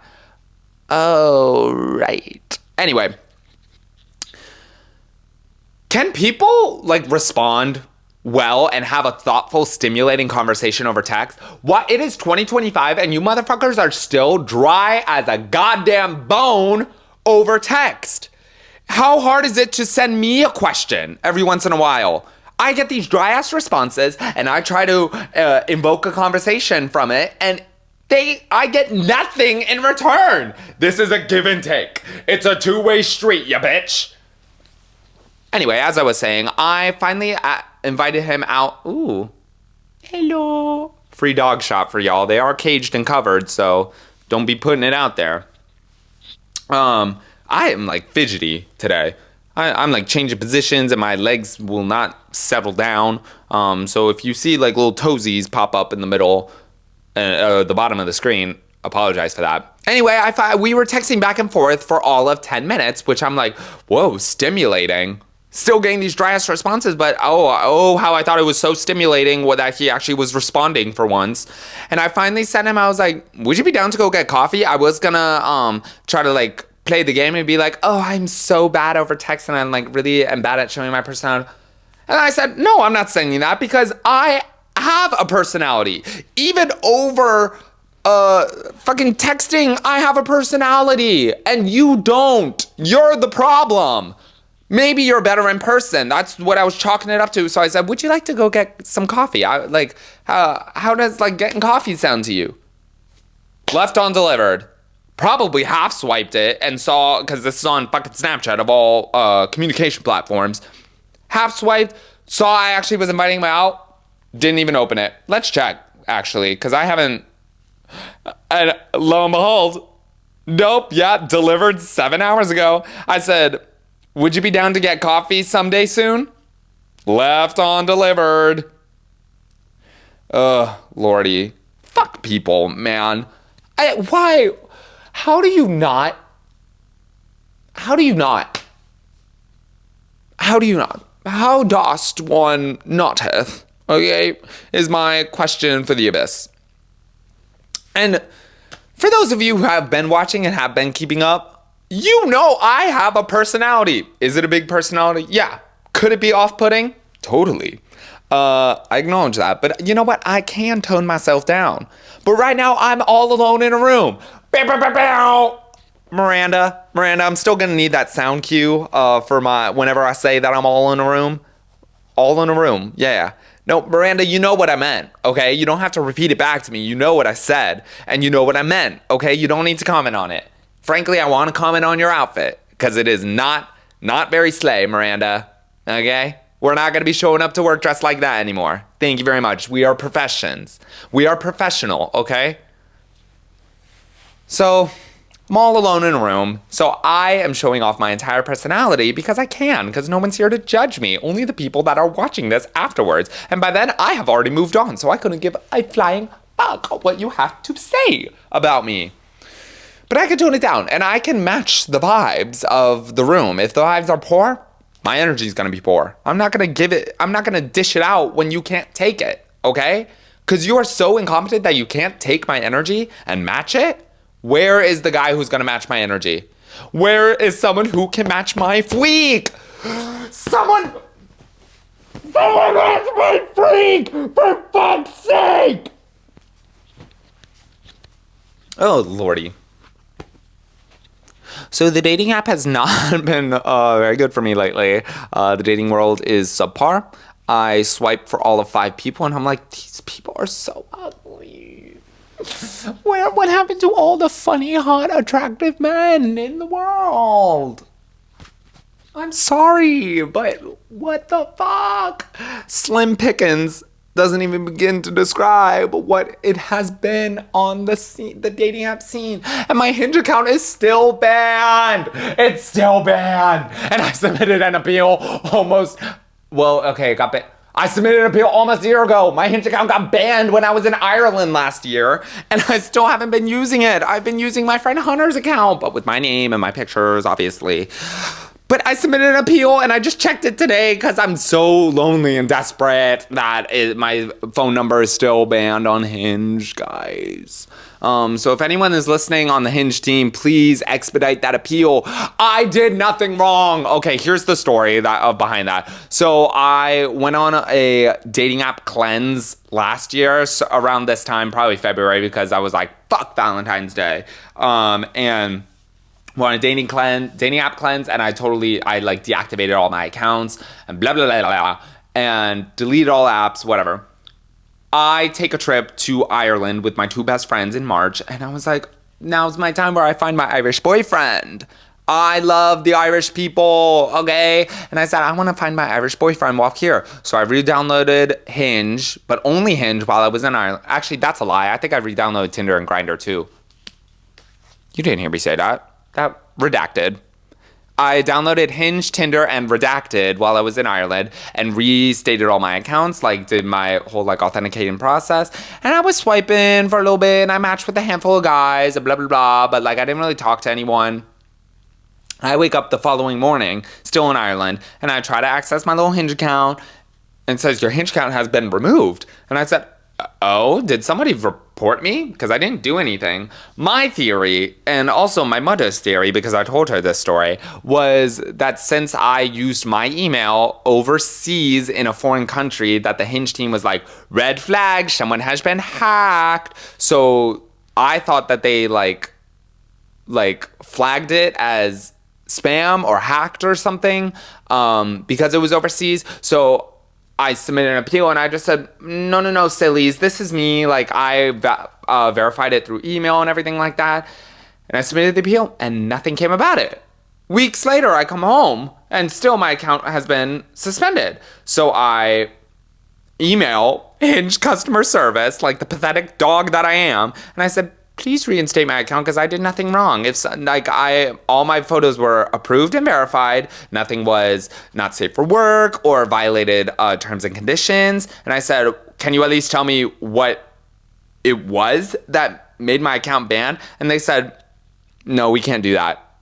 Oh, right. Anyway. Can people, respond well and have a thoughtful, stimulating conversation over text? What? It is 2025 and you motherfuckers are still dry as a goddamn bone over text. How hard is it to send me a question every once in a while? I get these dry ass responses and I try to invoke a conversation from it, and I get nothing in return. This is a give and take. It's a two-way street, ya bitch. Anyway, as I was saying, I finally invited him out. Ooh. Hello. Free dog shot for y'all. They are caged and covered, so don't be putting it out there. I am fidgety today. I'm changing positions and my legs will not settle down. So if you see little toesies pop up in the middle, the bottom of the screen, apologize for that. Anyway, we were texting back and forth for all of 10 minutes, which I'm like, whoa, stimulating. Still getting these dry ass responses, but oh, how I thought it was so stimulating that he actually was responding for once. And I finally sent him, I was like, would you be down to go get coffee? I was gonna try to play the game and be like, oh, I'm so bad over text and I'm really am bad at showing my personality. And I said, no, I'm not saying that because I have a personality. Even over fucking texting, I have a personality and you don't. You're the problem. Maybe you're better in person. That's what I was chalking it up to. So I said, would you like to go get some coffee? How does getting coffee sound to you? Left undelivered. Probably half swiped it and saw, because this is on fucking Snapchat of all communication platforms. Half swiped, saw I actually was inviting him out, didn't even open it. Let's check, actually, because I haven't. And lo and behold, nope, yeah, delivered 7 hours ago. I said, would you be down to get coffee someday soon? Left undelivered. Lordy. Fuck people, man. Why? How do you not? How dost one noteth? Okay, is my question for the abyss. And for those of you who have been watching and have been keeping up, you know I have a personality. Is it a big personality? Yeah. Could it be off-putting? Totally. I acknowledge that. But you know what? I can tone myself down. But right now, I'm all alone in a room. Miranda, I'm still going to need that sound cue for whenever I say that I'm all in a room. All in a room. Yeah. No, Miranda, you know what I meant, okay? You don't have to repeat it back to me. You know what I said, and you know what I meant, okay? You don't need to comment on it. Frankly, I want to comment on your outfit because it is not very slay, Miranda. Okay? We're not going to be showing up to work dressed like that anymore. Thank you very much. We are professions. We are professional, okay? So, I'm all alone in a room. So I am showing off my entire personality because I can, because no one's here to judge me. Only the people that are watching this afterwards. And by then, I have already moved on, so I couldn't give a flying fuck what you have to say about me. But I can tone it down, and I can match the vibes of the room. If the vibes are poor, my energy is going to be poor. I'm not going to dish it out when you can't take it, okay? Because you are so incompetent that you can't take my energy and match it. Where is the guy who's going to match my energy? Where is someone who can match my freak? Someone match my freak, for fuck's sake! Oh, lordy. So the dating app has not been very good for me lately. The dating world is subpar. I swiped for all of 5 people, and I'm like, these people are so ugly. What happened to all the funny, hot, attractive men in the world? I'm sorry, but what the fuck? Slim Pickens doesn't even begin to describe what it has been on the dating app scene. And my Hinge account is still banned. It's still banned. And I submitted an appeal I submitted an appeal almost a year ago. My Hinge account got banned when I was in Ireland last year, and I still haven't been using it. I've been using my friend Hunter's account, but with my name and my pictures, obviously. But I submitted an appeal, and I just checked it today because I'm so lonely and desperate that my phone number is still banned on Hinge, guys. So if anyone is listening on the Hinge team, please expedite that appeal. I did nothing wrong. Okay, here's the story behind that. So I went on a dating app cleanse last year, so around this time, probably February, because I was like, fuck Valentine's Day. And on a dating app cleanse, and I deactivated all my accounts and blah, blah, blah, blah, and deleted all apps, whatever. I take a trip to Ireland with my 2 best friends in March, and I was like, now's my time where I find my Irish boyfriend. I love the Irish people, okay? And I said, I want to find my Irish boyfriend while here. So I re-downloaded Hinge, but only Hinge while I was in Ireland. Actually, that's a lie. I think I re-downloaded Tinder and Grindr too. You didn't hear me say that. That redacted. I downloaded Hinge, Tinder, and Redacted while I was in Ireland and restated all my accounts, did my whole authenticating process. And I was swiping for a little bit, and I matched with a handful of guys, blah, blah, blah, but I didn't really talk to anyone. I wake up the following morning, still in Ireland, and I try to access my little Hinge account, and it says, your Hinge account has been removed. And I said, oh, did somebody report me? Because I didn't do anything. My theory, and also my mother's theory, because I told her this story, was that since I used my email overseas in a foreign country, that the Hinge team was like, red flag, someone has been hacked. So I thought that they flagged it as spam or hacked or something, because it was overseas. So I submitted an appeal, and I just said, no, sillies. This is me. I verified it through email and everything like that. And I submitted the appeal, and nothing came about it. Weeks later, I come home, and still my account has been suspended. So I email Hinge customer service, like the pathetic dog that I am, and I said, please reinstate my account because I did nothing wrong. All my photos were approved and verified. Nothing was not safe for work or violated terms and conditions. And I said, can you at least tell me what it was that made my account banned? And they said, no, we can't do that.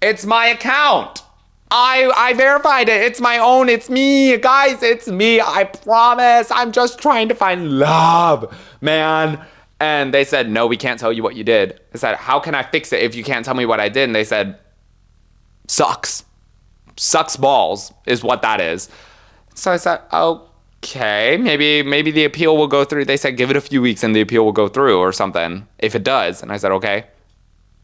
It's my account. I verified it. It's my own. It's me. Guys, it's me. I promise. I'm just trying to find love, man. And they said, no, we can't tell you what you did. I said, how can I fix it if you can't tell me what I did? And they said, sucks. Sucks balls is what that is. So I said, okay, maybe the appeal will go through. They said, give it a few weeks and the appeal will go through or something, if it does. And I said, okay.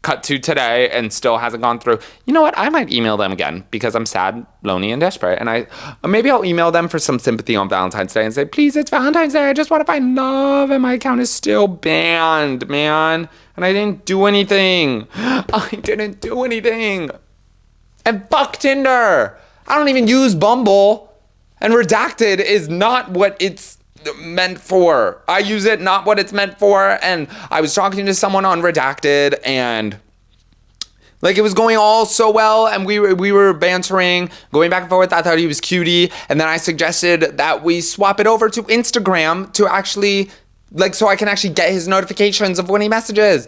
Cut to today and still hasn't gone through. You know what? I might email them again because I'm sad, lonely, and desperate. And maybe I'll email them for some sympathy on Valentine's Day and say, please, it's Valentine's Day. I just want to find love. And my account is still banned, man. And I didn't do anything. I didn't do anything. And fuck Tinder. I don't even use Bumble. And Redacted is not what it's meant for. I use it not what it's meant for. And I was talking to someone on Redacted, and it was going all so well, and we were bantering, going back and forth. I thought he was cutie, and then I suggested that we swap it over to Instagram to actually so I can actually get his notifications of when he messages.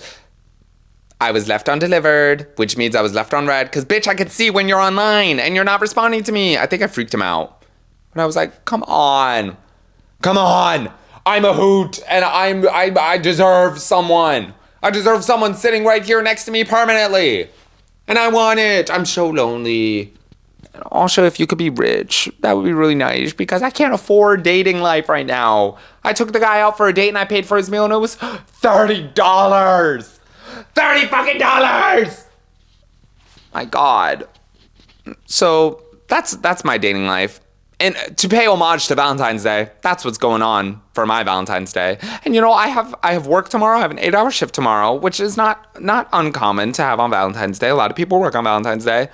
I was left undelivered, which means I was left on red, because bitch, I could see when you're online and you're not responding to me. I think I freaked him out. And I was like, come on. I'm a hoot, and I deserve someone. I deserve someone sitting right here next to me permanently. And I want it. I'm so lonely. And also, if you could be rich, that would be really nice because I can't afford dating life right now. I took the guy out for a date and I paid for his meal and it was $30. $30 fucking dollars! My God. So that's my dating life. And to pay homage to Valentine's Day, that's what's going on for my Valentine's Day. And I have work tomorrow. I have an 8-hour shift tomorrow, which is not uncommon to have on Valentine's Day. A lot of people work on Valentine's Day.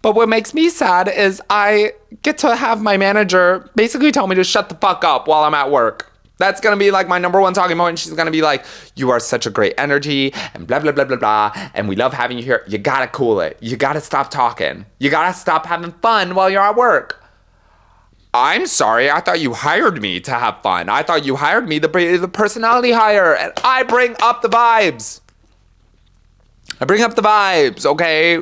But what makes me sad is I get to have my manager basically tell me to shut the fuck up while I'm at work. That's going to be like my number one talking point. She's going to be like, you are such a great energy and blah, blah, blah, blah, blah. And we love having you here. You got to cool it. You got to stop talking. You got to stop having fun while you're at work. I'm sorry. I thought you hired me to have fun. I thought you hired me the personality hire. And I bring up the vibes. Okay?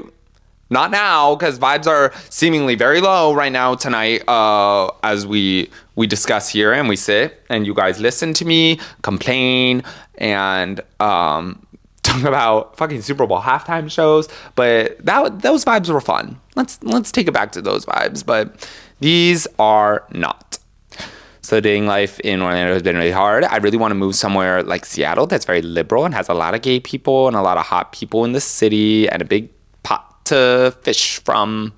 Not now, because vibes are seemingly very low right now tonight as we discuss here and we sit and you guys listen to me complain and talk about fucking Super Bowl halftime shows. But those vibes were fun. Let's take it back to those vibes. But these are not. So dating life in Orlando has been really hard. I really want to move somewhere like Seattle that's very liberal and has a lot of gay people and a lot of hot people in the city and a big pot to fish from.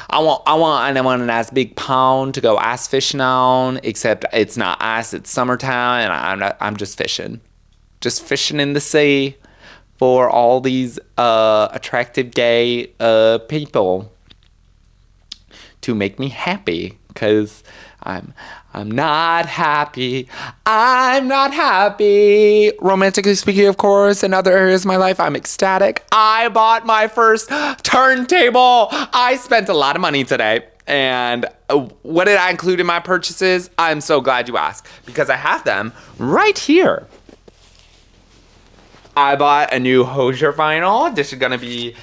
I want a nice big pond to go ass fishing on, except it's not ice, it's summertime, and I'm just fishing in the sea for all these attractive gay people to make me happy, because I'm not happy. I'm not happy. Romantically speaking, of course, in other areas of my life, I'm ecstatic. I bought my first turntable. I spent a lot of money today. And what did I include in my purchases? I'm so glad you asked, because I have them right here. I bought a new Hozier vinyl. This is going to be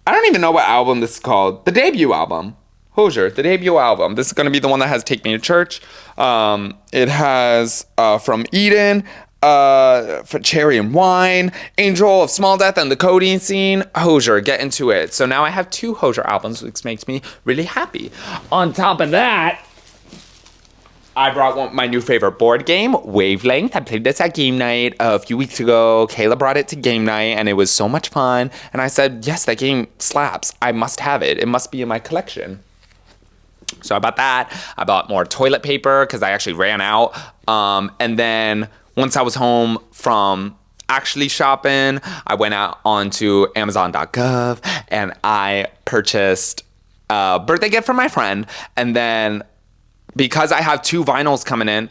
I don't even know what album this is called. The debut album. Hozier, the debut album. This is going to be the one that has Take Me to Church. It has From Eden, for Cherry and Wine, Angel of Small Death, and The Codeine Scene. Hozier, get into it. So now I have 2 Hozier albums, which makes me really happy. On top of that, I brought my new favorite board game, Wavelength. I played this at game night a few weeks ago. Kayla brought it to game night, and it was so much fun. And I said, yes, that game slaps. I must have it. It must be in my collection. So I bought that. I bought more toilet paper because I actually ran out. And then once I was home from actually shopping, I went out onto Amazon.gov and I purchased a birthday gift for my friend. And then because I have 2 vinyls coming in,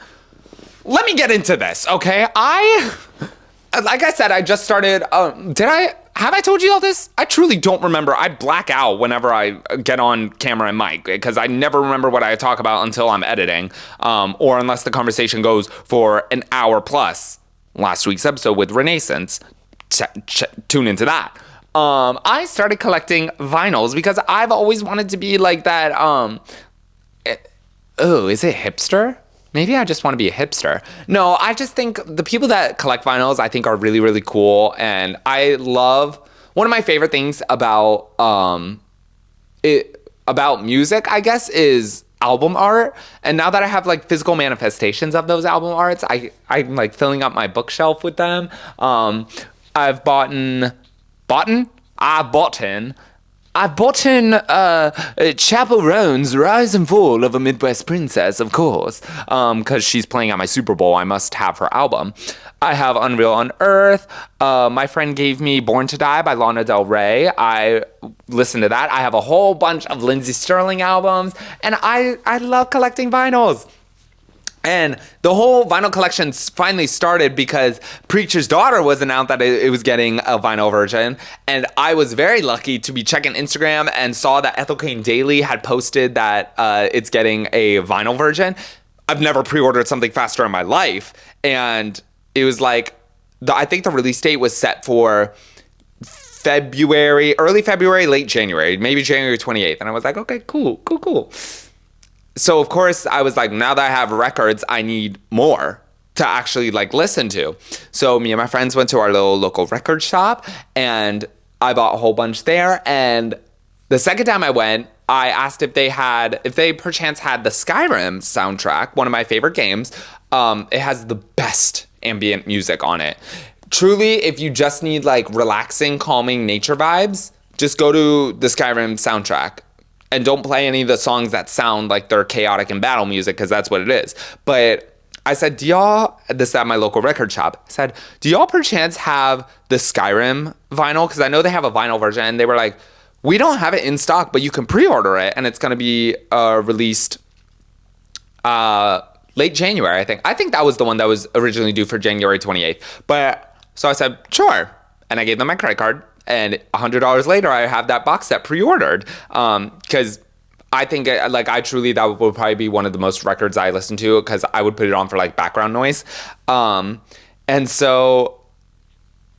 let me get into this, okay? Like I said, I just started, have I told you all this? I truly don't remember. I black out whenever I get on camera and mic because I never remember what I talk about until I'm editing, or unless the conversation goes for an hour plus. Last week's episode with Renaissance, tune into that. I started collecting vinyls because I've always wanted to be like that, is it hipster? Maybe I just want to be a hipster. No, I just think the people that collect vinyls, I think, are really, really cool. And I love, one of my favorite things about music, I guess, is album art. And now that I have like physical manifestations of those album arts, I'm like filling up my bookshelf with them. I've bought in Chappell Roan's Rise and Fall of a Midwest Princess, of course, because she's playing at my Super Bowl. I must have her album. I have Unreal on Earth. My friend gave me Born to Die by Lana Del Rey. I listened to that. I have a whole bunch of Lindsey Sterling albums, and I love collecting vinyls. And the whole vinyl collection finally started because Preacher's Daughter was announced that it was getting a vinyl version. And I was very lucky to be checking Instagram and saw that Ethel Cain Daily had posted that it's getting a vinyl version. I've never pre-ordered something faster in my life. And it was like, I think the release date was set for early February, late January, maybe January 28th. And I was like, okay, cool. So, of course, I was like, now that I have records, I need more to actually, like, listen to. So me and my friends went to our little local record shop, and I bought a whole bunch there. And the second time I went, I asked if they perchance had the Skyrim soundtrack, one of my favorite games. It has the best ambient music on it. Truly, if you just need like relaxing, calming nature vibes, just go to the Skyrim soundtrack and don't play any of the songs that sound like they're chaotic and battle music, because that's what it is. But I said, this is at my local record shop. I said, do y'all perchance have the Skyrim vinyl? Because I know they have a vinyl version. And they were like, we don't have it in stock, but you can pre-order it. And it's going to be released late January, I think. I think that was the one that was originally due for January 28th. But so I said, sure. And I gave them my credit card. And $100 later, I have that box set pre-ordered. Because I think I truly, that would probably be one of the most records I listen to, because I would put it on for like background noise. And so,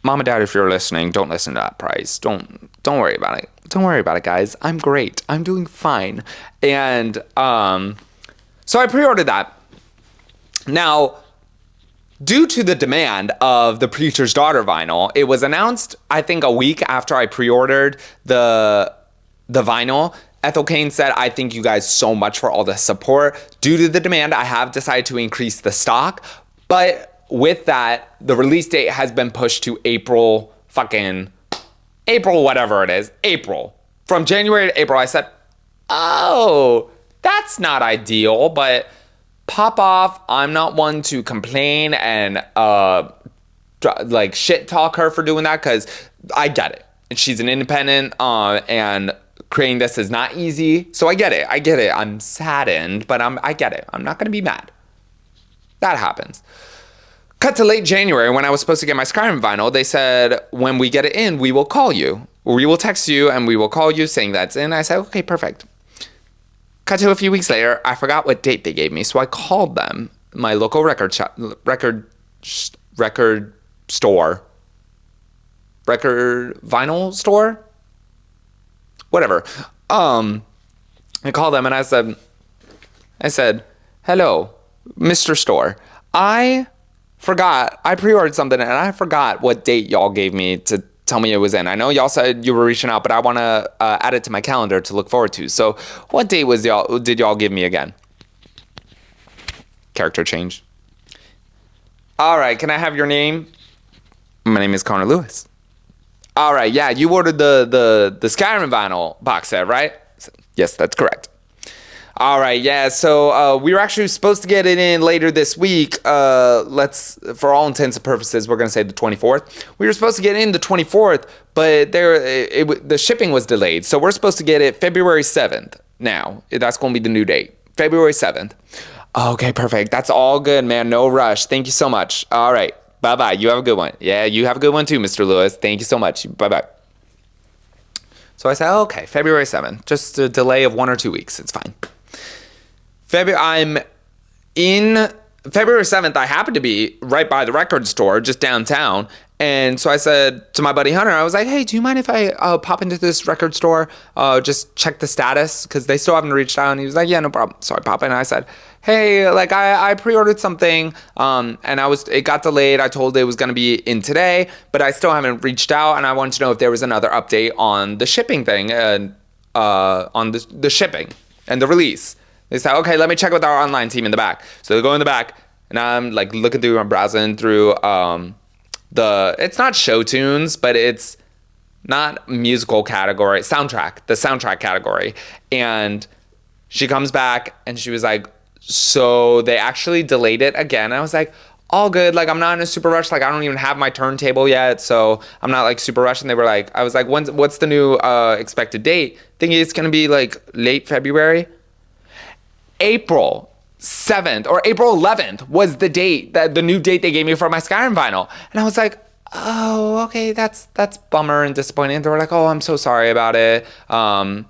Mom and Dad, if you're listening, don't listen to that price. Don't worry about it. Don't worry about it, guys. I'm great. I'm doing fine. And so I pre-ordered that. Now, due to the demand of the Preacher's Daughter vinyl, it was announced, I think, a week after I pre-ordered the vinyl. Ethel Kane said, I thank you guys so much for all the support. Due to the demand, I have decided to increase the stock. But with that, the release date has been pushed to April, whatever it is. April. From January to April. I said, oh, that's not ideal, but pop off. I'm not one to complain and like shit talk her for doing that, because I get it. She's an independent and creating this is not easy. So I get it. I'm saddened, but I get it. I'm not going to be mad. That happens. Cut to late January, when I was supposed to get my Skyrim vinyl, they said, when we get it in, we will call you. We will text you and we will call you saying that's in. I said, okay, perfect. Cut to a few weeks later, I forgot what date they gave me, so I called them, my local record vinyl store, whatever. I called them and I said, hello, Mr. Store. I pre-ordered something and I forgot what date y'all gave me to tell me it was in. I know y'all said you were reaching out, but I want to add it to my calendar to look forward to. So what date did y'all give me again? Character change. All right, can I have your name? My name is Connor Lewis. All right, yeah, you ordered the Skyrim vinyl box set, right? Yes, that's correct. All right, yeah, so we were actually supposed to get it in later this week. For all intents and purposes, we're going to say the 24th. We were supposed to get in the 24th, but the shipping was delayed. So we're supposed to get it February 7th now. That's going to be the new date, February 7th. Okay, perfect. That's all good, man. No rush. Thank you so much. All right, bye-bye. You have a good one. Yeah, you have a good one too, Mr. Lewis. Thank you so much. Bye-bye. So I said, okay, February 7th. Just a delay of 1 or 2 weeks. It's fine. I'm in February 7th. I happen to be right by the record store, just downtown. And so I said to my buddy Hunter, I was like, hey, do you mind if I pop into this record store, just check the status? Because they still haven't reached out. And he was like, yeah, no problem. So I pop in and I said, hey, like I pre-ordered something and it got delayed. I told it was going to be in today, but I still haven't reached out. And I wanted to know if there was another update on the shipping thing, on the shipping and the release. They said, okay, let me check with our online team in the back. So they go in the back, and I'm like looking through, I'm browsing through it's not show tunes, but it's not musical category, the soundtrack category. And she comes back and she was like, so they actually delayed it again. I was like, all good. Like, I'm not in a super rush. Like, I don't even have my turntable yet, so I'm not like super rushed. And they were like, I was like, what's the new expected date? Thinking it's going to be like late February. April 7th or April 11th was the date, the new date they gave me for my Skyrim vinyl. And I was like, oh, okay, that's bummer and disappointing. And they were like, oh, I'm so sorry about it. And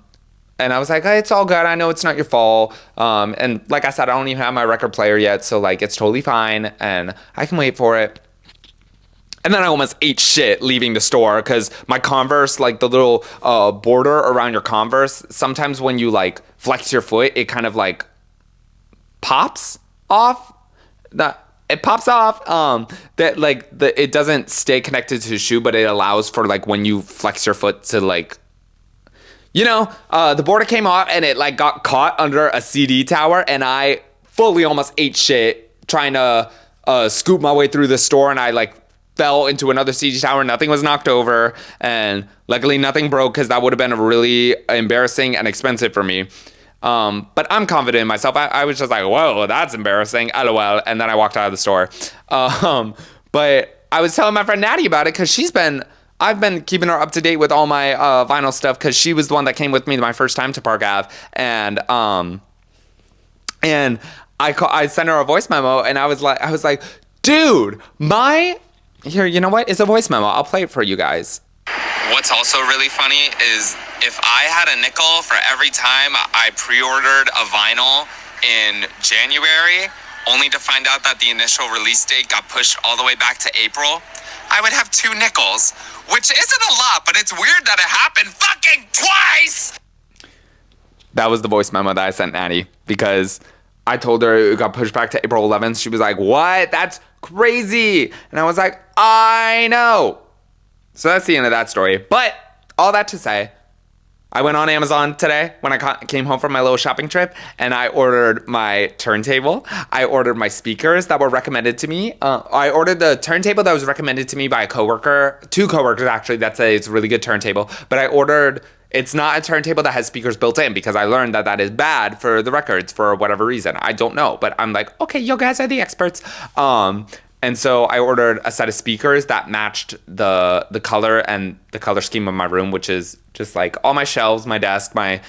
I was like, hey, it's all good. I know it's not your fault. And like I said, I don't even have my record player yet. So like, it's totally fine. And I can wait for it. And then I almost ate shit leaving the store because my Converse, like the little border around your Converse, sometimes when you like flex your foot, it kind of like pops off. it pops off. It doesn't stay connected to the shoe, but it allows for like when you flex your foot to like, the border came off and it like got caught under a CD tower, and I fully almost ate shit trying to scoop my way through the store, and I like fell into another CD tower. Nothing was knocked over, and luckily nothing broke, because that would have been really embarrassing and expensive for me. But I'm confident in myself. I was just like, whoa, that's embarrassing, LOL. And then I walked out of the store. But I was telling my friend Natty about it, because I've been keeping her up to date with all my vinyl stuff, because she was the one that came with me my first time to Park Ave. And I sent her a voice memo, and I was like, dude, here, you know what? It's a voice memo. I'll play it for you guys. What's also really funny is if I had a nickel for every time I pre-ordered a vinyl in January, only to find out that the initial release date got pushed all the way back to April, I would have 2 nickels, which isn't a lot, but it's weird that it happened fucking twice! That was the voice memo that I sent Natty, because I told her it got pushed back to April 11th. She was like, what? That's crazy. And I was like, I know. So that's the end of that story. But all that to say, I went on Amazon today when I came home from my little shopping trip, and I ordered my turntable. I ordered my speakers that were recommended to me. I ordered the turntable that was recommended to me by a coworker, 2 coworkers actually, that say it's a really good turntable. But it's not a turntable that has speakers built in, because I learned that is bad for the records for whatever reason. I don't know, but I'm like, okay, you guys are the experts. And so I ordered a set of speakers that matched the color and the color scheme of my room, which is just like all my shelves, my desk, my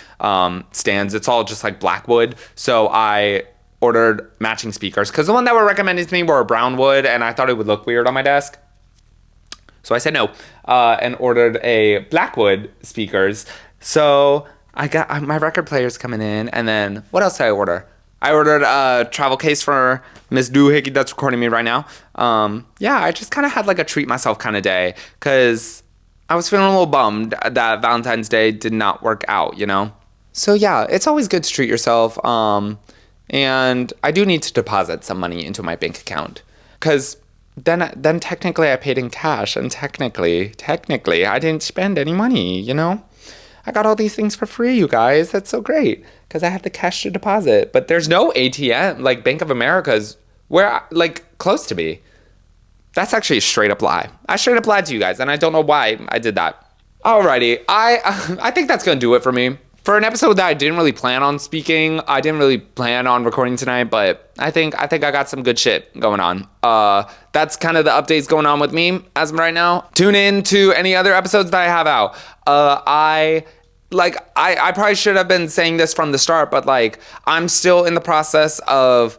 stands. It's all just like black wood. So I ordered matching speakers, because the one that were recommended to me were brown wood, and I thought it would look weird on my desk. So I said no, and ordered a blackwood speakers. So I got my record players coming in, and then what else did I order? I ordered a travel case for Miss Doohickey that's recording me right now. I just kind of had like a treat myself kind of day, because I was feeling a little bummed that Valentine's Day did not work out, So yeah, it's always good to treat yourself. And I do need to deposit some money into my bank account, because then technically I paid in cash, and technically I didn't spend any money, I got all these things for free, you guys. That's so great, because I have the cash to deposit. But there's no ATM, like Bank of America's, close to me. That's actually a straight up lie. I straight up lied to you guys, and I don't know why I did that. Alrighty, I think that's gonna do it for me. For an episode that I didn't really plan on speaking, I didn't really plan on recording tonight, but I think I got some good shit going on. That's kind of the updates going on with me as of right now. Tune in to any other episodes that I have out. I probably should have been saying this from the start, but I'm still in the process of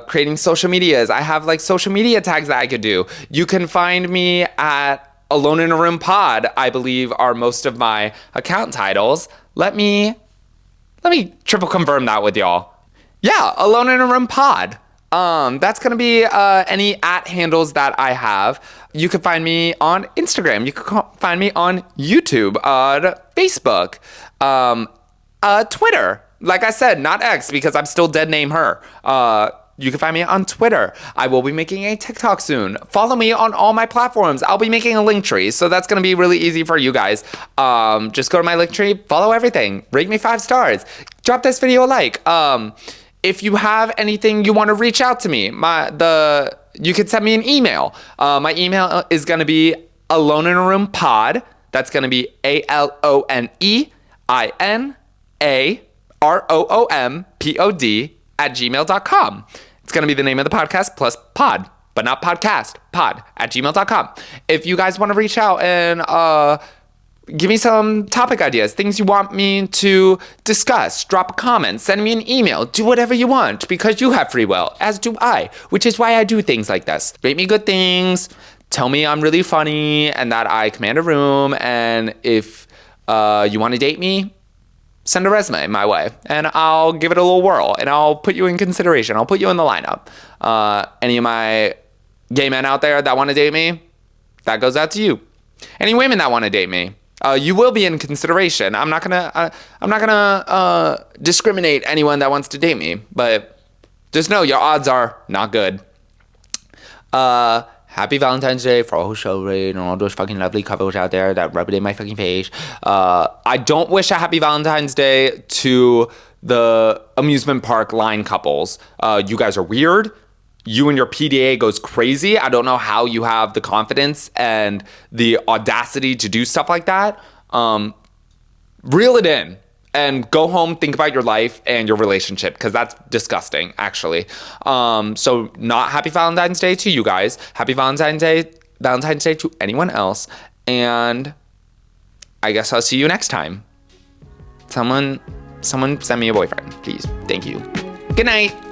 creating social medias. I have social media tags that I could do. You can find me at Alone in a Room Pod, I believe are most of my account titles. Let me triple confirm that with y'all. Yeah, Alone in a Room Pod. That's gonna be any @ handles that I have. You can find me on Instagram. You can find me on YouTube, Facebook, Twitter. Like I said, not X, because I'm still dead name her. You can find me on Twitter. I will be making a TikTok soon. Follow me on all my platforms. I'll be making a link tree, so that's gonna be really easy for you guys. Just go to my link tree, follow everything, rate me 5 stars, drop this video a like. If you have anything you want to reach out to me, you can send me an email. My email is gonna be aloneinaroompod. That's gonna be ALONEINAROOMPOD@gmail.com. It's going to be the name of the podcast plus pod, but not podcast, pod@gmail.com. If you guys want to reach out and give me some topic ideas, things you want me to discuss, drop a comment, send me an email, do whatever you want, because you have free will, as do I, which is why I do things like this. Rate me good things, tell me I'm really funny and that I command a room, and if you want to date me, send a resume my way, and I'll give it a little whirl, and I'll put you in consideration. I'll put you in the lineup. Any of my gay men out there that want to date me, that goes out to you. Any women that want to date me, you will be in consideration. I'm not gonna discriminate anyone that wants to date me, but just know your odds are not good. Happy Valentine's Day for all who celebrate and all those fucking lovely couples out there that rub it in my fucking face. I don't wish a happy Valentine's Day to the amusement park line couples. You guys are weird. You and your PDA goes crazy. I don't know how you have the confidence and the audacity to do stuff like that. Reel it in and go home, think about your life and your relationship, because that's disgusting, actually. So not happy Valentine's Day to you guys. Happy Valentine's Day to anyone else. And I guess I'll see you next time. Someone send me a boyfriend, please. Thank you. Good night.